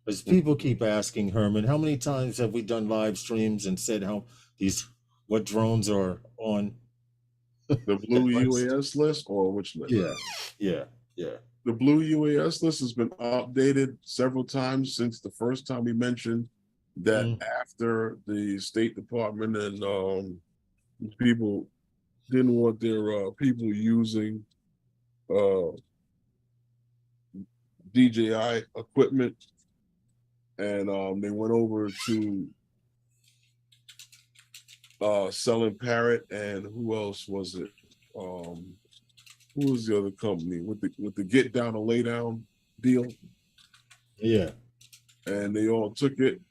Because people keep asking, Herman, how many times have we done live streams and said what drones are on the Blue UAS list, or which list? Yeah. The Blue UAS list has been updated several times since the first time we mentioned that after the State Department and people didn't want their people using DJI equipment, and they went over to selling Parrot, and who else was it? Who was the other company with the get down and lay down deal? Yeah. And they all took it,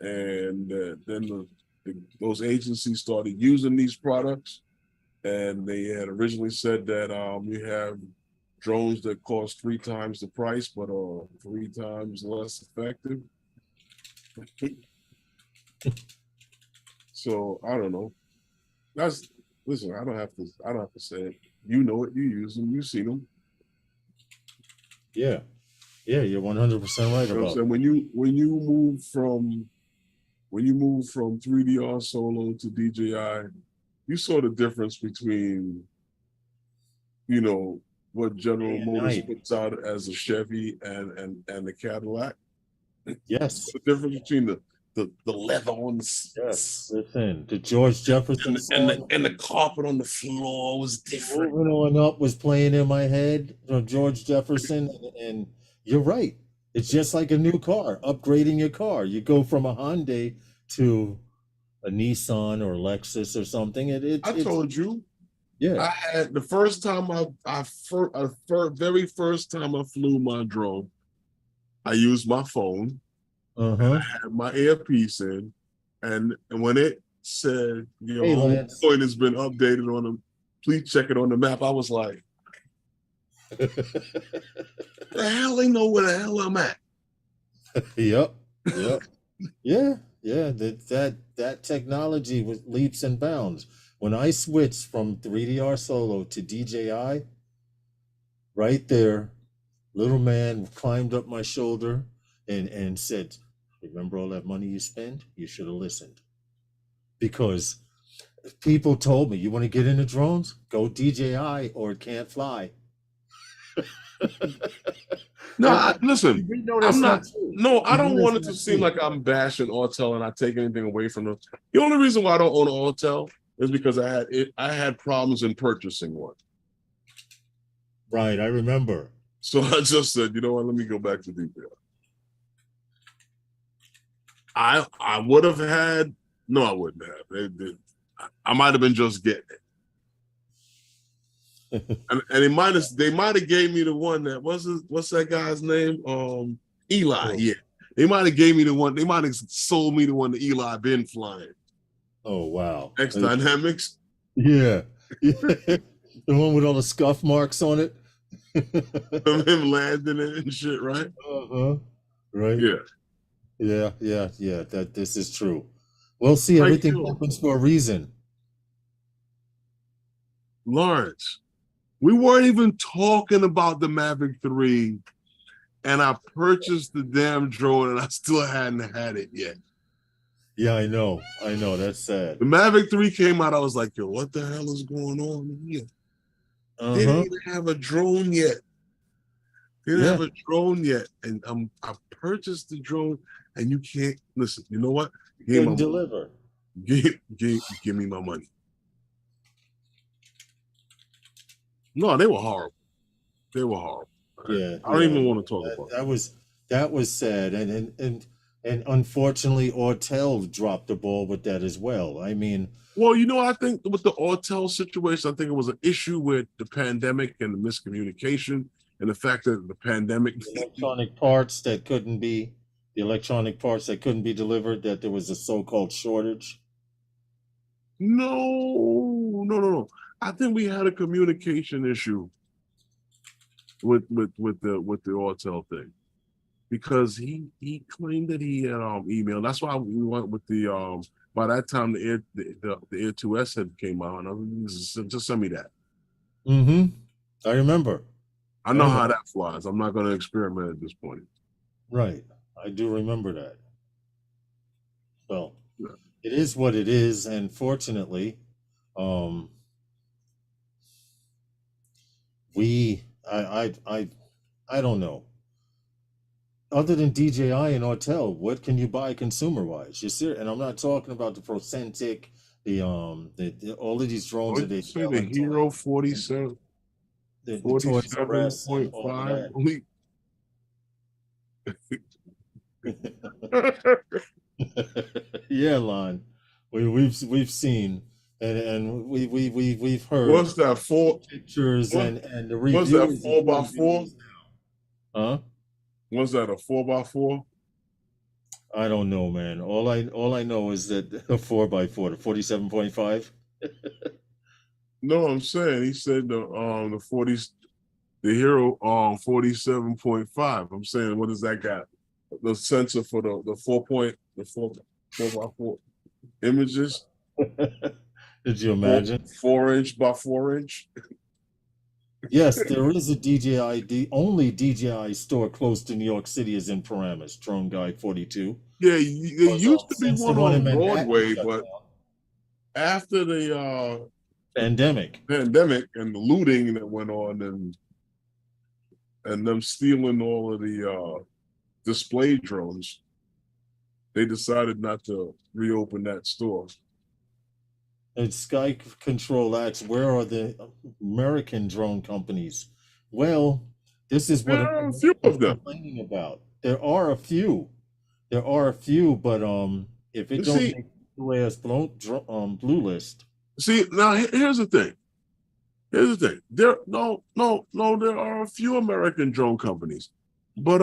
and then those agencies started using these products, and they had originally said that we have drones that cost 3 times the price but are 3 times less effective. So I don't know. Listen, I don't have to say it. You know it, you use them, you've seen them. Yeah, you're 100% right about it. When you move from 3DR Solo to DJI, you saw the difference between what General Motors puts out as a Chevy and the Cadillac. Yes. The difference between the leather ones. Yes. Listen, the George Jefferson and the carpet on the floor was different. Moving on up was playing in my head from George Jefferson, and you're right. It's just like a new car, upgrading your car. You go from a Hyundai to a Nissan or Lexus or something. I told you. Yeah. I had the first time very first time I flew my drone, I used my phone. I had my earpiece in, and when it said, home point has been updated on them, please check it on the map, I was like, the hell they know where the hell I'm at. Yep. Yep. Yeah. Yeah. That technology was leaps and bounds. When I switched from 3DR Solo to DJI, right there, little man climbed up my shoulder and said, "Remember all that money you spend? You should have listened." Because people told me, "You want to get into drones? Go DJI or it can't fly." No, And listen, we know I'm that's not. not true. No, I We know don't that's want it to not seem true. like I'm bashing Autel and I take anything away from them. The only reason why I don't own an Autel is because I had problems in purchasing one. Right, I remember. So I just said, you know what? Let me go back to detail. I would have had. No, I wouldn't have. I might have been just getting it. And they might have gave me the one that what's that guy's name? Eli. Oh. Yeah. They might have gave me the one, they might have sold me the one that Eli been flying. Oh wow. X Dynamics. Yeah. The one with all the scuff marks on it. From him landing it and shit, right? Uh-huh. Right. Yeah. Yeah. That this is true. Well, see, Like, everything yo, happens for a reason. Lawrence, we weren't even talking about the Mavic 3, and I purchased the damn drone and I still hadn't had it yet. Yeah, I know. That's sad. The Mavic 3 came out, I was like, yo, what the hell is going on here? They didn't even have a drone yet. They didn't have a drone yet. And I purchased the drone, and you can't listen. You know what? Couldn't deliver. Give me my money. No, they were horrible. They were horrible. Yeah. I don't even want to talk about that. That was sad. And unfortunately Autel dropped the ball with that as well. I mean, well, you know, I think with the Autel situation, I think it was an issue with the pandemic and the miscommunication and the fact that the pandemic the electronic parts that couldn't be delivered, that there was a so-called shortage. No. I think we had a communication issue with the Autel thing, because he claimed that he had email. That's why we went with the by that time the Air 2S had came out, and I was just send me that. Mm-hmm. I remember. I know how that flies. I'm not going to experiment at this point. Right. I do remember that. Well, It is what it is, and fortunately, I don't know. Other than DJI and Autel, what can you buy consumer wise? You see, and I'm not talking about the Procentic, the all of these drones that they say the Hero 47, the 47.5. Yeah, Lon. We've seen and we've heard. What's that for? Pictures and the reviews. What's that 4x4? Huh? Was that a 4x4? I don't know, man. All I know is that a 4x4, the 47.5. No, I'm saying he said the Hero 47.5. I'm saying, what does that got? The sensor for the 4x4 images. Did you imagine? 4-inch by 4-inch. Yes, there is a DJI. The only DJI store close to New York City is in Paramus, Drone Guy 42. Yeah, there used to be one on Broadway, but after the pandemic and the looting that went on, and them stealing all of the display drones, they decided not to reopen that store. And Sky Control asks, where are the American drone companies? Well, this is what there are a few of them. Complaining about. There are a few, but if it don't make the way as blue list. See, now here's the thing. There are a few American drone companies, but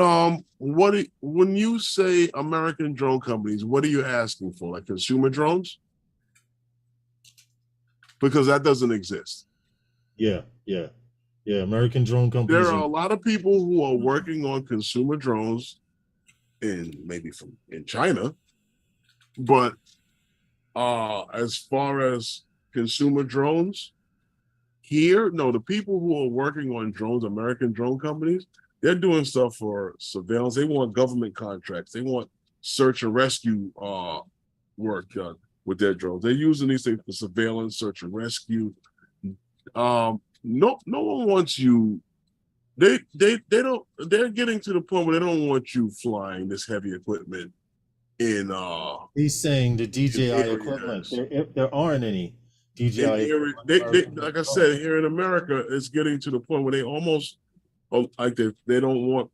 when you say American drone companies, what are you asking for? Like consumer drones? Because that doesn't exist. Yeah. American drone companies. There are a lot of people who are working on consumer drones in China. But as far as consumer drones, here, no, the people who are working on drones, American drone companies, they're doing stuff for surveillance. They want government contracts. They want search and rescue work done with their drones. They're using these things for surveillance, search and rescue. No one wants you. They don't. They're getting to the point where they don't want you flying this heavy equipment in. He's saying the DJI areas. equivalent. There aren't any DJI. They like I said, here in America, it's getting to the point where they almost like they don't want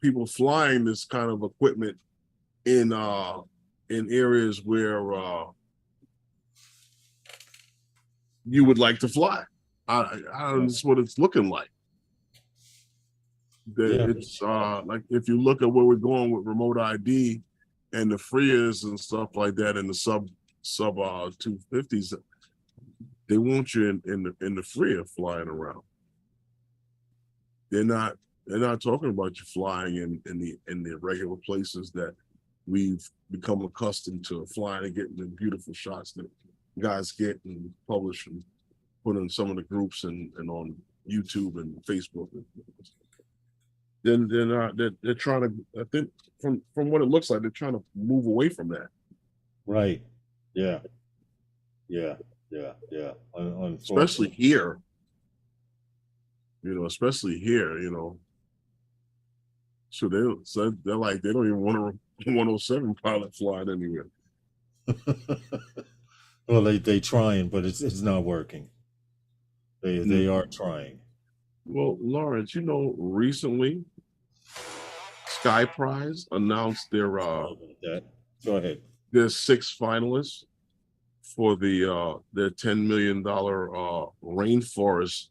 people flying this kind of equipment in areas where you would like to fly. That's what it's looking like. It's like if you look at where we're going with remote ID and the FRIAs and stuff like that, and the sub 250s, they want you in the FRIA flying around. They're not talking about you flying in the regular places that we've become accustomed to flying and getting the beautiful shots that guys get and publish and put in some of the groups and on YouTube and Facebook. Then they're trying to, I think from what it looks like, they're trying to move away from that. Right. Yeah. Especially here. Especially here, So they're like, they don't even want a 107 pilot flying anywhere. Well, they trying, but it's not working. They are trying. Well, Lawrence, recently Sky Prize announced their Go ahead. There's 6 finalists for their $10 million rainforest.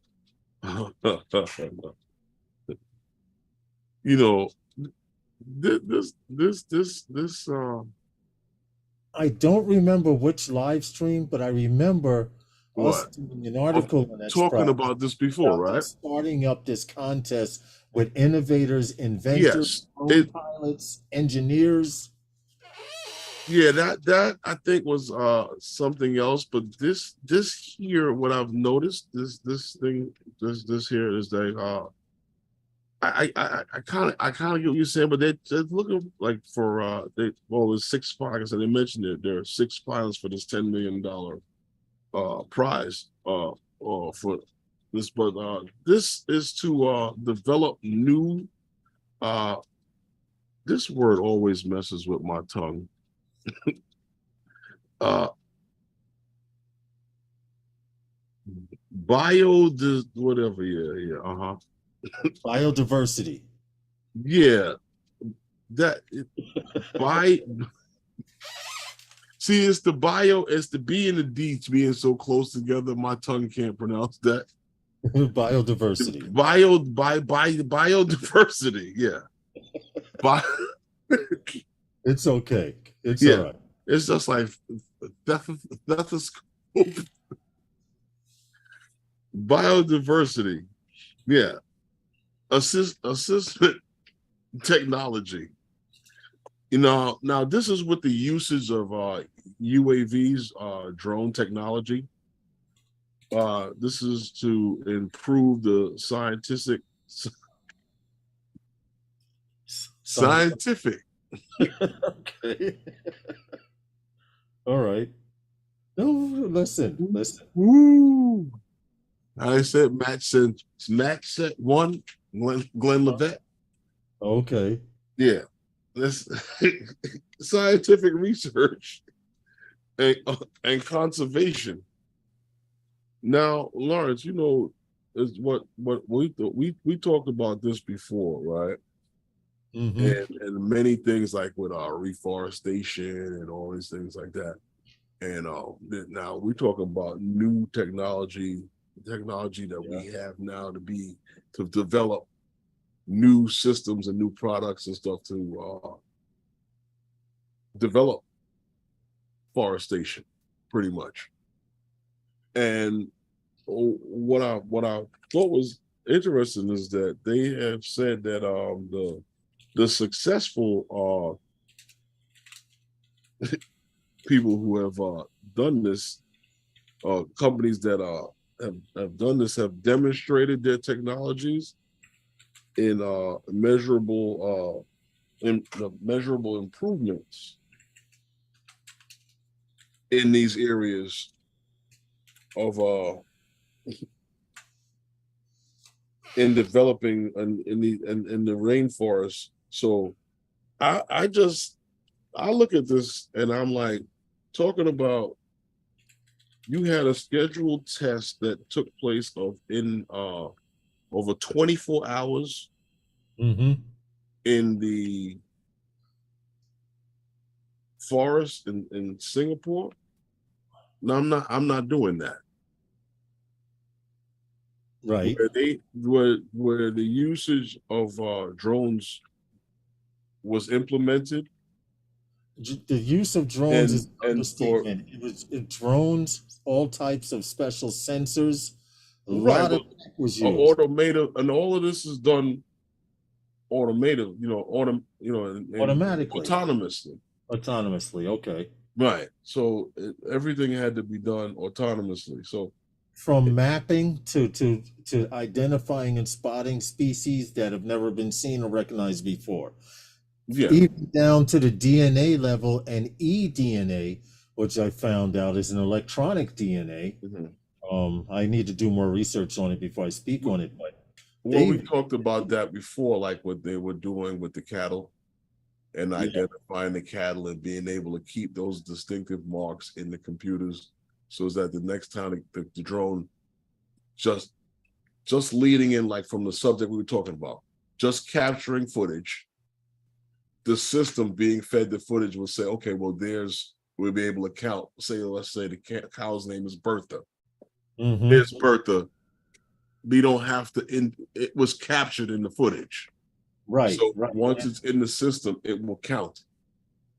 This I don't remember which live stream, but I remember us what? doing an article on that Talking about this before, right? Starting up this contest with innovators, inventors, drone pilots, engineers. Yeah, that I think was something else, but this here, what I've noticed, this here is that I kind of get what you're saying, but they're looking like for there's 6 pilots, and they mentioned it. There are 6 pilots for this $10 million prize for this, but this is to develop new. This word always messes with my tongue. Whatever, Biodiversity. Yeah, see, it's the B and the D being so close together, my tongue can't pronounce that. Biodiversity. Biodiversity, yeah. It's okay. It's all right. It's just like biodiversity. Yeah. Assistant technology. Now this is with the usage of UAVs, drone technology. This is to improve the scientific. Okay. All right. No, listen. Woo! I said match set 1, Glenn Levet. Okay. Yeah. This scientific research and conservation. Now, Lawrence, is what we talked about this before, right? Mm-hmm. And many things like with reforestation and all these things like that. And now we're talking about new technology that we have now to develop new systems and new products and stuff to develop forestation, pretty much. And what I thought was interesting is that they have said that the successful people who have done this, companies that have done this have demonstrated their technologies in measurable improvements in these areas of in developing in the rainforest. So I look at this and I'm like, talking about, you had a scheduled test that took place in over 24 hours Mm-hmm. in the forest in Singapore. No, I'm not doing that. Right. Where the usage of drones was implemented. The use of drones is an And understatement. Drones, all types of special sensors, a right, lot of tech was used. automated, and all of this is done automated, Automatically. autonomously. Okay. Right. So everything had to be done autonomously. So From mapping to identifying and spotting species that have never been seen or recognized before. yeah, Even down to the DNA level and eDNA, which I found out is an electronic DNA. I need to do more research on it before I speak on it. But we talked about that before, like what they were doing with the cattle and identifying the cattle and being able to keep those distinctive marks in the computers, so that the next time the drone just leading in, like from the subject we were talking about, just capturing footage, the system being fed the footage will say, okay, well, we'll be able to count, let's say the cow's name is Bertha. Mm-hmm. Here's Bertha. We don't have to, it was captured in the footage. Right. So right. once it's in the system, it will count.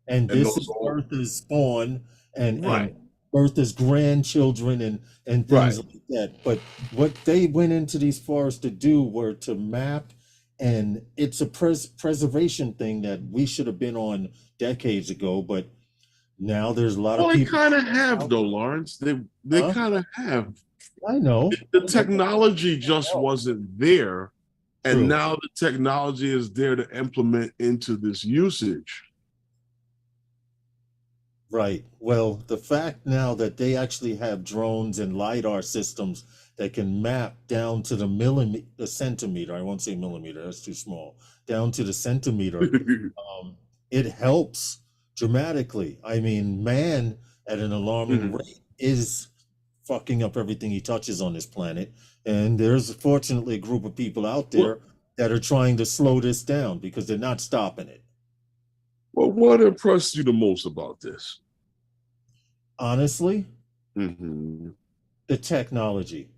And this is Bertha's spawn and Bertha's grandchildren and things like that. But what they went into these forests to do were to map, and it's a preservation thing that we should have been on decades ago. But now there's a lot of people. They kind of have, though, Lawrence. They kind of have. I know. The technology just wasn't there. True. And now the technology is there to implement into this usage. Right. Well, the fact now that they actually have drones and LiDAR systems that can map down to the centimeter, I won't say millimeter, that's too small, down to the centimeter, it helps dramatically. I mean, man at an alarming rate is fucking up everything he touches on this planet. And there's fortunately a group of people out there that are trying to slow this down because they're not stopping it. Well, what impressed you the most about this? Honestly, the technology.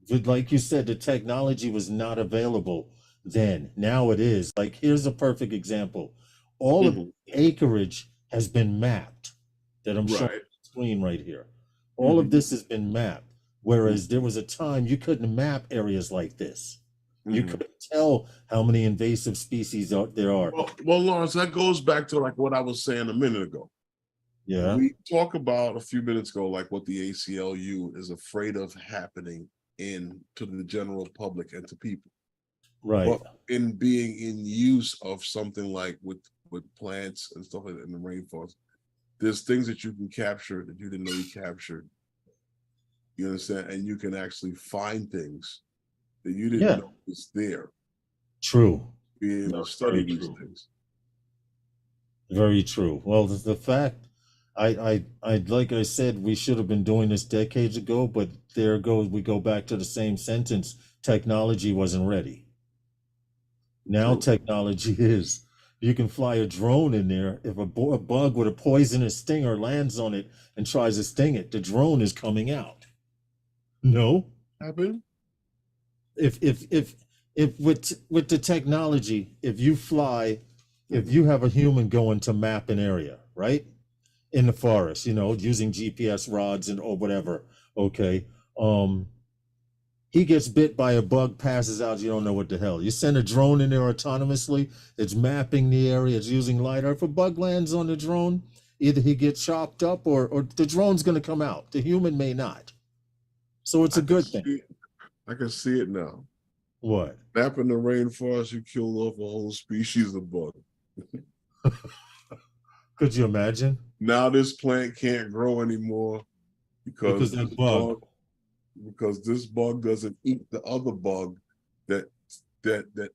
Like you said, the technology was not available then. Now it is. Like, here's a perfect example. All of the acreage has been mapped that I'm showing on the screen right here. All of this has been mapped. Whereas there was a time you couldn't map areas like this. You couldn't tell how many invasive species there are. Well, Lawrence, that goes back to like what I was saying a minute ago. Yeah. We talked about a few minutes ago, like what the ACLU is afraid of happening to the general public and to people. Right. But in being in use of something like with plants and stuff like that in the rainforest, there's things that you can capture that you didn't know you captured. You understand? And you can actually find things that you didn't know was there. True. Being able to study these things. Very true. Well, the fact, I like I said, we should have been doing this decades ago, but we go back to the same sentence. Technology wasn't ready. Now technology is. You can fly a drone in there. If a bug with a poisonous stinger lands on it and tries to sting it, the drone is coming out. No. Happen? If with the technology, if you have a human going to map an area, right? In the forest, using GPS rods or whatever, okay. He gets bit by a bug, passes out, you don't know what the hell. You send a drone in there autonomously, it's mapping the area, it's using LiDAR. If a bug lands on the drone, either he gets chopped up or the drone's going to come out. The human may not. So it's a good thing. I can see it now. What? Back in the rainforest, you killed off a whole species of bug. Could you imagine? Now this plant can't grow anymore because that bug. Because this bug doesn't eat the other bug that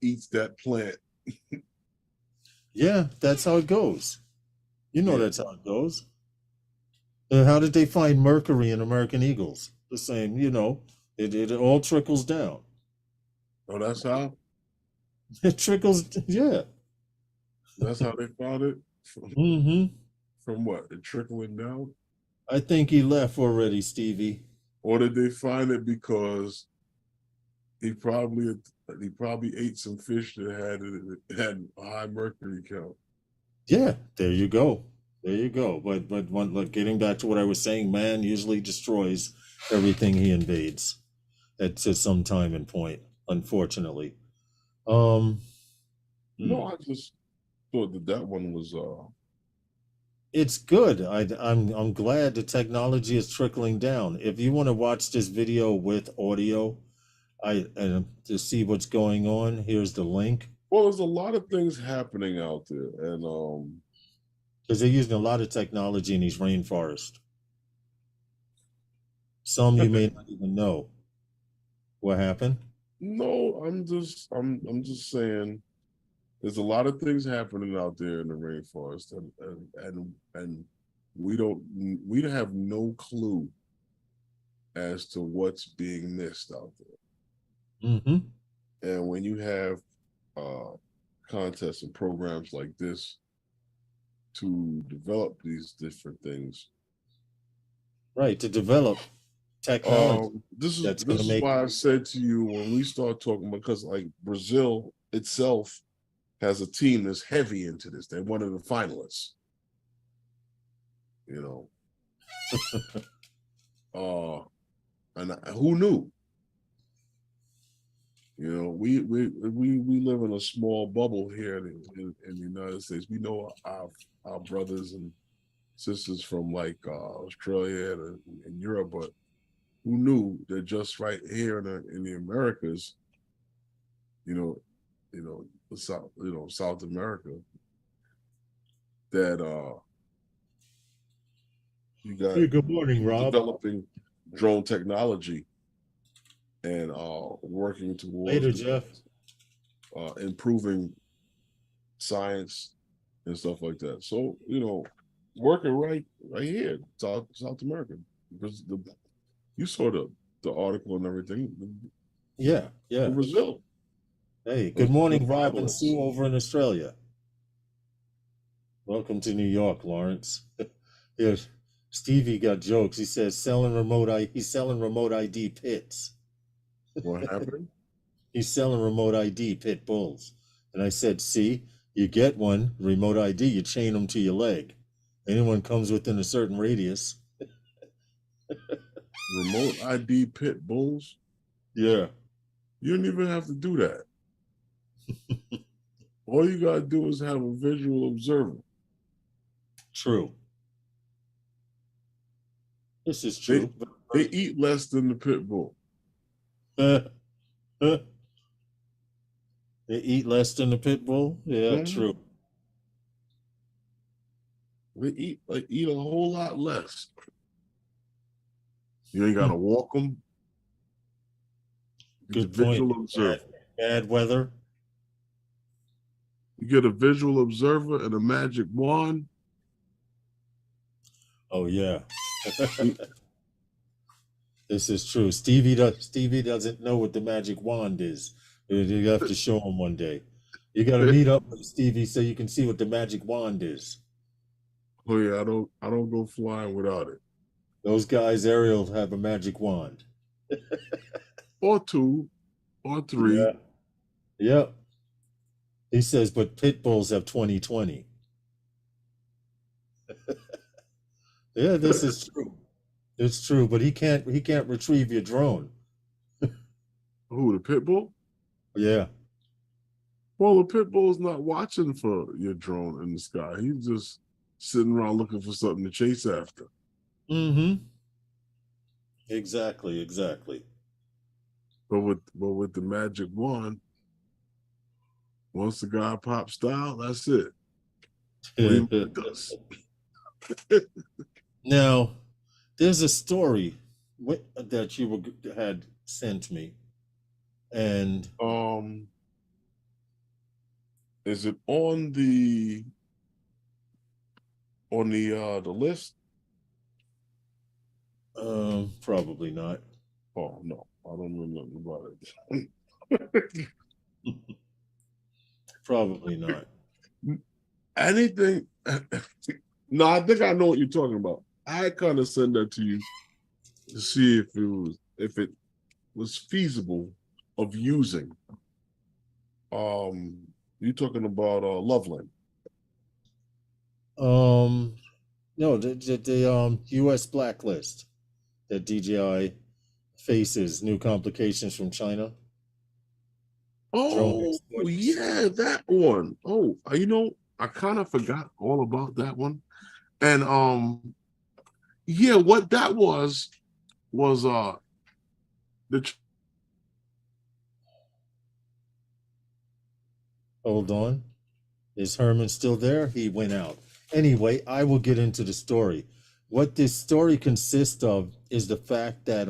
eats that plant. Yeah, that's how it goes. You know that's how it goes. And how did they find mercury in American eagles? The same, it all trickles down. Oh, that's how? It trickles, yeah. That's how they found it? Mm-hmm. From what? It trickling down? I think he left already, Stevie. Or did they find it because he probably ate some fish that had a high mercury count? Yeah, there you go. There you go. But look, getting back to what I was saying, man usually destroys everything he invades at some time and point, unfortunately. No, I just thought that one was It's good. I'm glad the technology is trickling down. If you want to watch this video with audio, and to see what's going on, here's the link. Well, there's a lot of things happening out there, and because they're using a lot of technology in these rainforests. Some you may not even know. What happened? No, I'm just saying there's a lot of things happening out there in the rainforest, and we have no clue as to what's being missed out there. Mm-hmm. And when you have contests and programs like this to develop these different things, right? To develop technology. This is why I said to you when we start talking, because like Brazil itself has a team that's heavy into this. They're one of the finalists. And who knew? We live in a small bubble here in the United States. We know our brothers and sisters from like Australia and Europe, but who knew that just right here in the Americas, the South America, that you got good morning, Rob. Developing drone technology and working towards Later, Jeff. Improving science and stuff like that. So working right here, South America, because you saw the article and everything. Yeah. Brazil. Hey, good morning, Rob and Sue over in Australia. Welcome to New York, Lawrence. Here's Stevie got jokes. He says he's selling remote ID pits. What happened? He's selling remote ID pit bulls. And I said, see, you get one remote ID, you chain them to your leg. Anyone comes within a certain radius. Remote ID pit bulls? Yeah. You don't even have to do that. All you gotta do is have a visual observer. True. This is true. They eat less than the pit bull. They eat less than the pit bull? Yeah, true. They eat a whole lot less. You ain't gotta walk them. Good point. Bad weather. You get a visual observer and a magic wand. Oh yeah. This is true. Stevie doesn't know what the magic wand is. You have to show him one day. You got to meet up with Stevie so you can see what the magic wand is. Oh yeah, I don't go flying without it. Those guys, Ariel, have a magic wand. Or two, or three. Yeah. Yep. He says, but pit bulls have 20/20. Yeah, this is true. It's true, but he can't retrieve your drone. Who, the pit bull? Yeah. Well, the pit bull's not watching for your drone in the sky. He's just sitting around looking for something to chase after. Mm-hmm. Exactly. Exactly. But with the magic wand, once the guy pops style, that's it. Leave him with us. Now, there's a story that had sent me, and Is it on the list? probably not. Oh no, I don't know nothing about it. Probably not. Anything? No, I think I know what you're talking about. I kind of send that to you to see if it was feasible of using. You're talking about Loveland. No, the U.S. blacklist that DJI faces new complications from China. Oh yeah, that one. Oh, I kind of forgot all about that one. And yeah, what that was the Hold on. Is Herman still there? He went out. Anyway, I will get into the story. What this story consists of is the fact that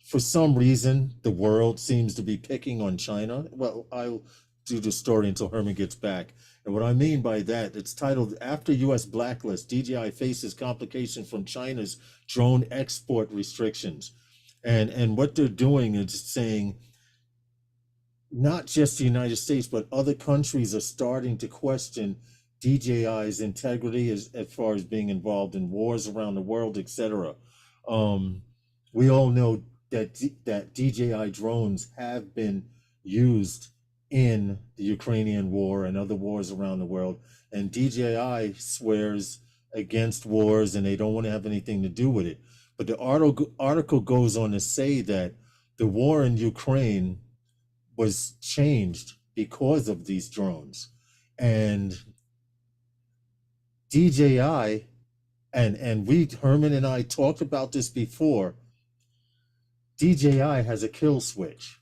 for some reason the world seems to be picking on China. Well, I'll do the story until Herman gets back. And what I mean by that, it's titled After US Blacklist, DJI Faces Complications from China's Drone Export Restrictions. And what they're doing is saying not just the United States, but other countries are starting to question DJI's integrity as far as being involved in wars around the world, etc. We all know that DJI drones have been used in the Ukrainian war and other wars around the world, and DJI swears against wars and they don't want to have anything to do with it. But the article goes on to say that the war in Ukraine was changed because of these drones, and DJI and Herman and I talked about this before. DJI has a kill switch,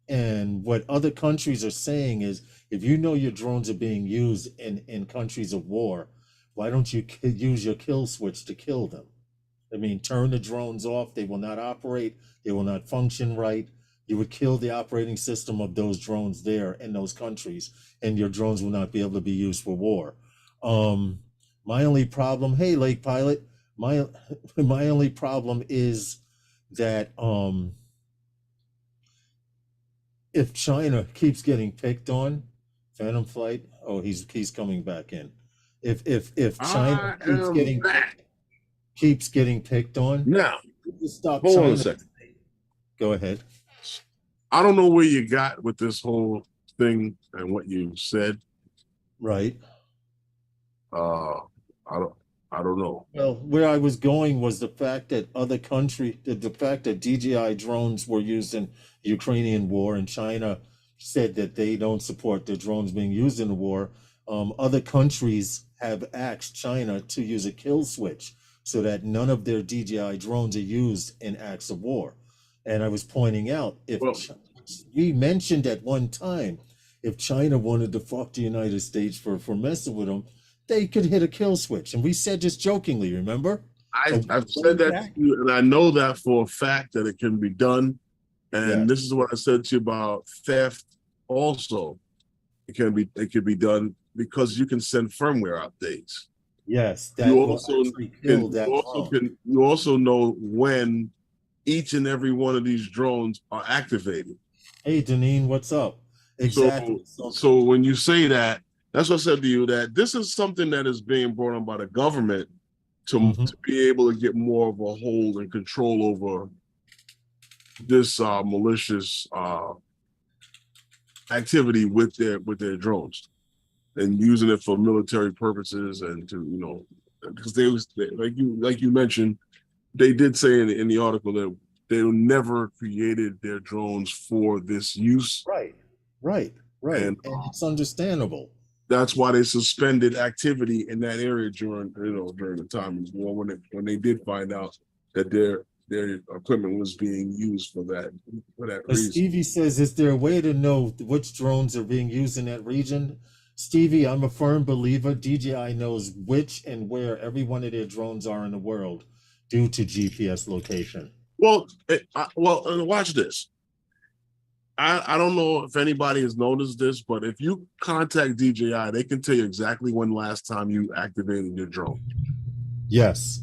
and what other countries are saying is, if you know your drones are being used in countries of war, why don't you use your kill switch to kill them? I mean, turn the drones off. They will not operate. They will not function right. You would kill the operating system of those drones there in those countries, and your drones will not be able to be used for war. My only problem, hey, Lake Pilot, my only problem is that if China keeps getting picked on, Phantom Flight, oh, he's coming back in. If China keeps getting picked on, now. Stop Hold China. on a second. Go ahead. I don't know where you got with this whole thing and what you said. Right. I don't know. Well, where I was going was the fact that the fact that DJI drones were used in the Ukrainian war, and China said that they don't support their drones being used in the war. Other countries have asked China to use a kill switch so that none of their DJI drones are used in acts of war. And I was pointing out, we mentioned at one time, if China wanted to fuck the United States for messing with them, they could hit a kill switch. And we said this jokingly, remember? I've said that to you, and I know that for a fact that it can be done. And This is what I said to you about theft also. It can be done because you can send firmware updates. Yes, You also know when each and every one of these drones are activated. Hey, Deneen, what's up? Exactly. So when you say that, that's what I said to you, that this is something that is being brought on by the government to be able to get more of a hold and control over this malicious activity with their drones and using it for military purposes, and to because like you mentioned, they did say in the article that they never created their drones for this use. Right. And it's understandable. That's why they suspended activity in that area during the time of war when they did find out that their equipment was being used for that reason. Stevie says, is there a way to know which drones are being used in that region? Stevie, I'm a firm believer DJI knows which and where every one of their drones are in the world due to GPS location. Well, watch this. I don't know if anybody has noticed this, but if you contact DJI, they can tell you exactly when last time you activated your drone. Yes.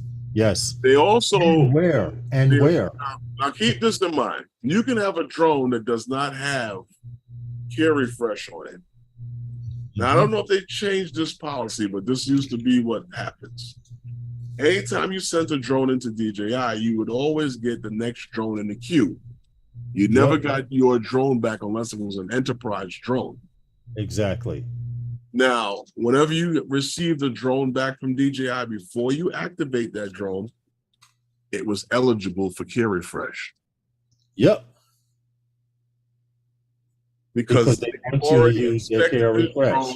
They also where. Now keep this in mind. You can have a drone that does not have carry fresh on it. Now I don't know if they changed this policy, but this used to be what happens. Anytime you sent a drone into DJI, you would always get the next drone in the queue. You never got your drone back unless it was an enterprise drone. Exactly. Now, whenever you receive the drone back from DJI, before you activate that drone, it was eligible for carry fresh. Yep. Because they want you to use their carry fresh.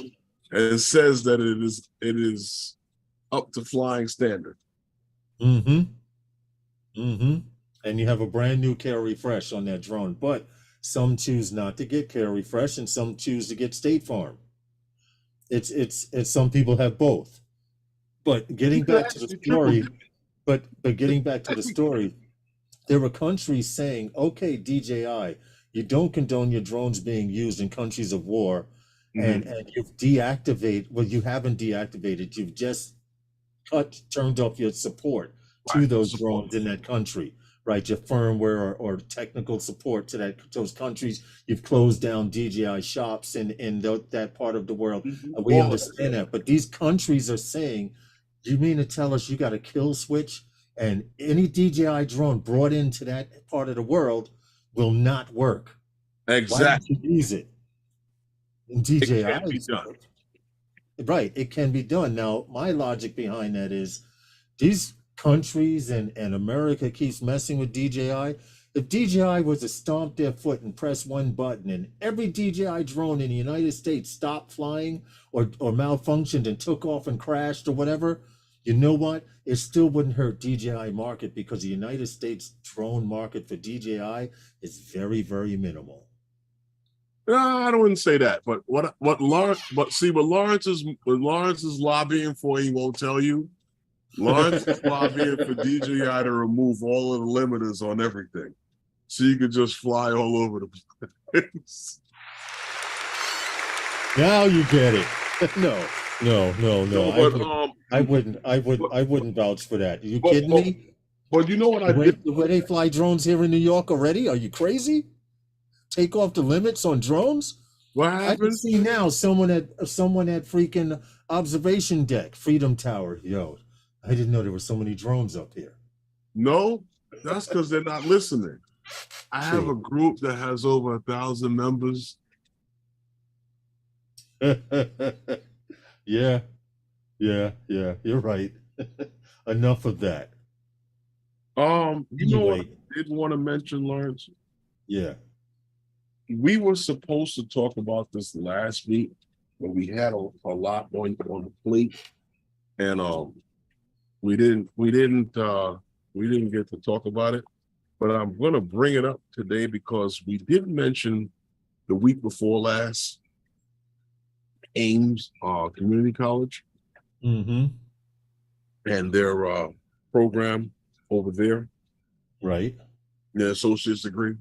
And it says that it is up to flying standard. And you have a brand new carry fresh on that drone, but some choose not to get carry fresh and some choose to get State Farm. It's some people have both. But getting back to the story, there were countries saying, okay, DJI, you don't condone your drones being used in countries of war, and you've deactivated, well, you haven't deactivated, you've just turned off your support to those drones in that country. Right, your firmware or technical support to those countries. You've closed down DJI shops in that part of the world. We understand that, but these countries are saying, "You mean to tell us you got a kill switch, and any DJI drone brought into that part of the world will not work? Exactly. Why don't you use it?" And DJI, it can be done. Right? It can be done. Now, my logic behind that is these countries and America keeps messing with DJI. If DJI was to stomp their foot and press one button and every DJI drone in the United States stopped flying or malfunctioned and took off and crashed or whatever, you know what? It still wouldn't hurt DJI market because the United States drone market for DJI is very, very minimal. I wouldn't say that, but what Lawrence is lobbying for, he won't tell you. Lawrence is lobbying for DJI to remove all of the limiters on everything, so you could just fly all over the place. Now you get it. No. But, I wouldn't vouch for that. Are you kidding me? But you know what I did? The way they fly drones here in New York already? Are you crazy? Take off the limits on drones? What I can happened? see now someone at freaking observation deck, Freedom Tower. Yo, I didn't know there were so many drones up here. No, that's because they're not listening. I have a group that has over 1,000 members. Yeah, you're right. Enough of that. You know what I did want to mention, Lawrence? Yeah. We were supposed to talk about this last week, but we had a lot on the plate, and we didn't get to talk about it. But I'm going to bring it up today because we did mention the week before last Ames Community College and their program over there, right? Their associate's degree.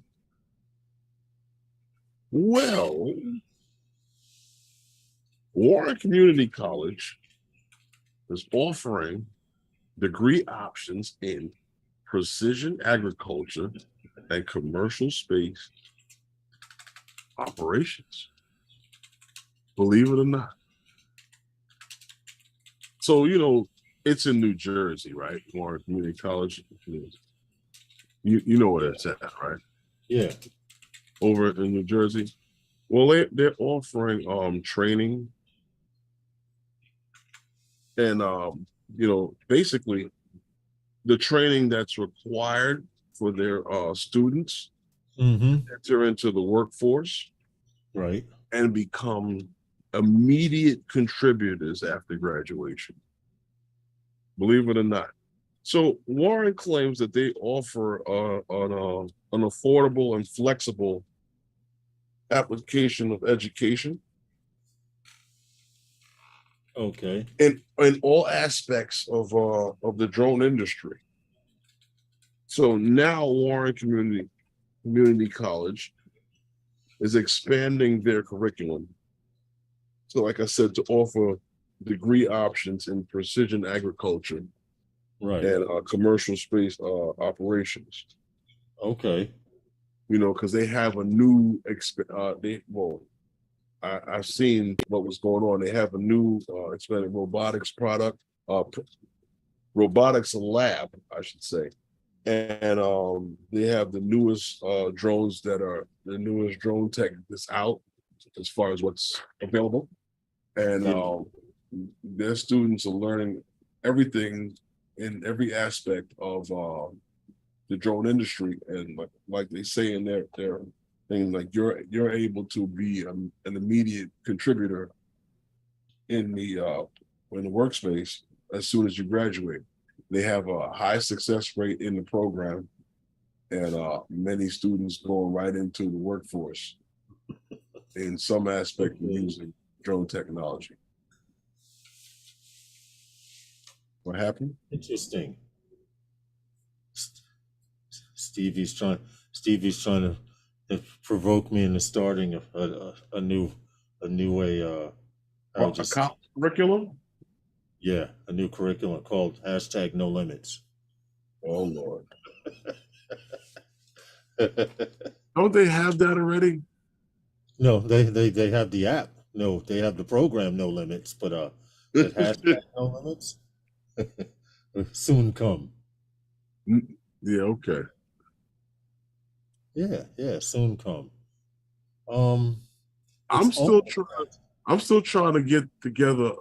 Well, Warren Community College is offering degree options in precision agriculture and commercial space operations. Believe it or not. So, it's in New Jersey, right? Warren Community College. You know where it's at, right? Yeah. Over in New Jersey. Well, they're offering training and basically the training that's required for their students Mm-hmm. enter into the workforce Right. and become immediate contributors after graduation. Believe it or not. So Warren claims that they offer an affordable and flexible application of education Okay. in all aspects of the drone industry. So now Warren Community College is expanding their curriculum. So like I said, to offer degree options in precision agriculture Right. and commercial space operations. Okay. You know, because they have a new I've seen what was going on. They have a new expanded robotics product, robotics lab, I should say. And they have the newest drones that are the newest drone tech that's out as far as what's available. And their students are learning everything in every aspect of the drone industry. And like they say in their thing, like you're able to be an immediate contributor in the workspace as soon as you graduate. They have a high success rate in the program, and many students going right into the workforce in some aspect of using drone technology. What happened? Interesting. Stevie's trying to provoke me into starting a new way. Curriculum? Yeah, a new curriculum called #NoLimits. Oh Lord! Don't they have that already? No, they have the app. No, they have the program No Limits, but that #NoLimits soon come. Yeah. Okay. Yeah, soon come. I'm still trying to get together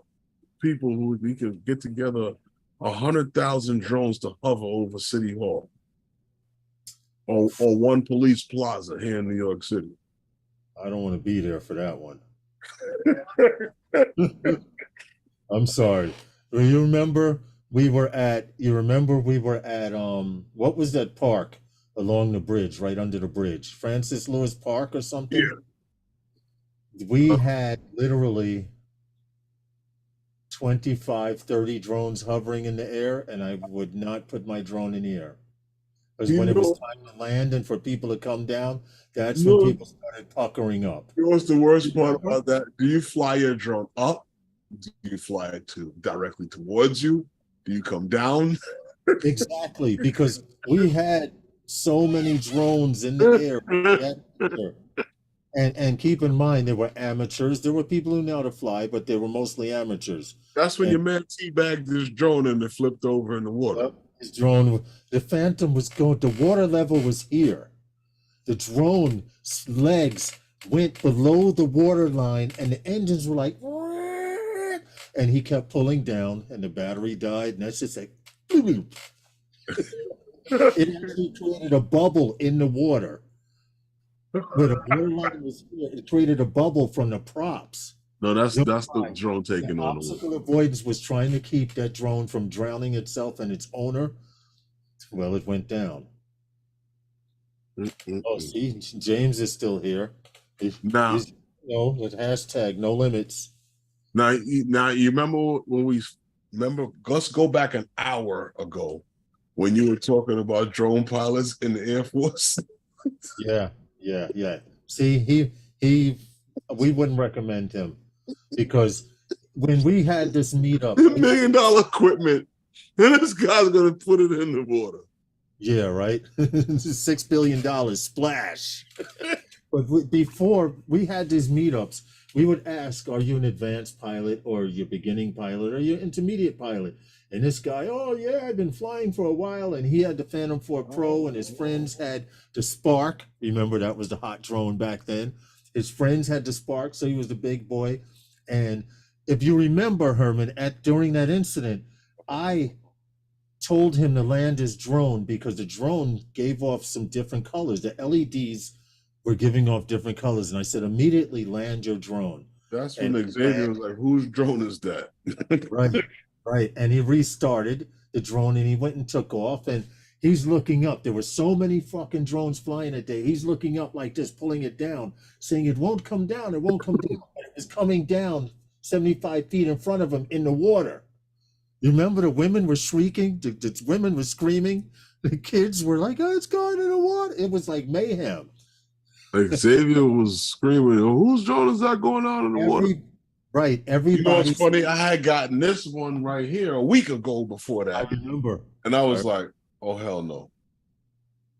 people who we can get together 100,000 drones to hover over City Hall or one police plaza here in New York City. I don't want to be there for that one. I'm sorry. You remember we were at what was that park along the bridge, right under the bridge? Francis Lewis Park or something? Yeah. We had literally 25, 30 drones hovering in the air, and I would not put my drone in the air. Because when it was time to land and for people to come down, that's when people started puckering up. You know what's the worst part about that? Do you fly your drone up? Do you fly it directly towards you? Do you come down? Exactly, because we had so many drones in the air. And keep in mind, there were amateurs. There were people who knew how to fly, but they were mostly amateurs. That's when your man teabagged his drone and it flipped over in the water. His drone, the Phantom was going, the water level was here. The drone's legs went below the water line and the engines were like, and he kept pulling down and the battery died. And that's just like, it actually created a bubble in the water. Where the water line was here, it created a bubble from the props. No, that's the drone taking on the obstacle avoidance was trying to keep that drone from drowning itself and its owner. Well, it went down. Oh, see, James is still here. Now, with #NoLimits. Now you remember let's go back an hour ago when you were talking about drone pilots in the Air Force. Yeah. See, we wouldn't recommend him because when we had this meetup, $1 million equipment, and this guy's gonna put it in the water. Yeah, right. $6 billion splash. But before we had these meetups, we would ask, are you an advanced pilot or you beginning pilot or you intermediate pilot? And this guy, oh yeah, I've been flying for a while, and he had the Phantom 4 Pro, and his friends had the Spark. Remember, that was the hot drone back then. His friends had the Spark, so he was the big boy. And if you remember, Herman, during that incident, I told him to land his drone because the drone gave off some different colors. The LEDs were giving off different colors. And I said, immediately land your drone. That's when And Xavier was like, whose drone is that? Right, right. And he restarted the drone and he went and took off. And he's looking up. There were so many fucking drones flying a day. He's looking up like this, pulling it down, saying it won't come down. It won't come down. It's coming down 75 feet in front of him in the water. You remember the women were shrieking? The women were screaming. The kids were like, oh, it's going in the water. It was like mayhem. Like Xavier was screaming, oh, whose drone is that going out in the water? Right. You know Everybody. what's funny? I had gotten this one right here a week ago before that. I remember. And I was like, oh, hell no.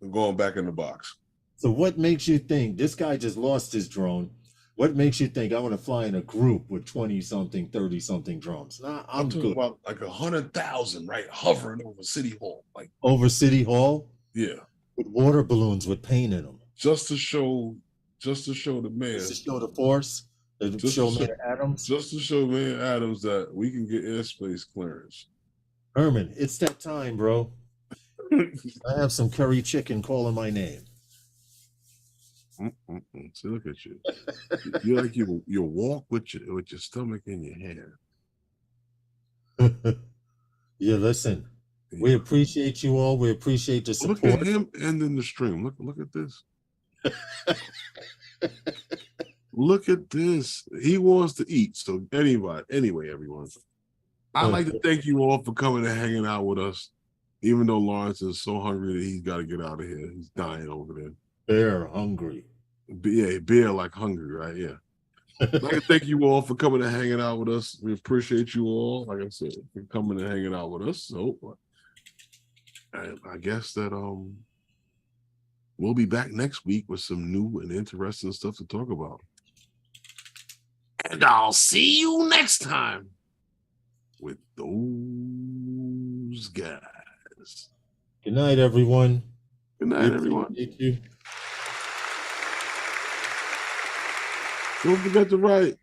I'm going back in the box. So what makes you think this guy just lost his drone? What makes you think I want to fly in a group with 20-something, 30-something drones? Nah, I'm talking good. about like 100,000, right? Hovering over City Hall. Like, Over City Hall? yeah. With water balloons with paint in them. Just to show the man. Just to show the force. To show Mayor Adams. Just to show Mayor Adams that we can get airspace clearance. Herman, it's that time, bro. I have some curry chicken calling my name. See, look at you. You're like you walk with your stomach in your hand. Yeah, listen. We appreciate you all. We appreciate the support. Look at him ending the stream. Look at this. Look at this. He wants to eat. So anyway, everyone. I'd like to thank you all for coming and hanging out with us. Even though Lawrence is so hungry that he's got to get out of here. He's dying over there. Bear hungry. Yeah, bear like hungry, right? Yeah. I'd like to thank you all for coming and hanging out with us. We appreciate you all, like I said, for coming and hanging out with us. So I guess that we'll be back next week with some new and interesting stuff to talk about. And I'll see you next time with those guys. Good night, everyone. Good night, everyone. Thank you. Don't forget to write.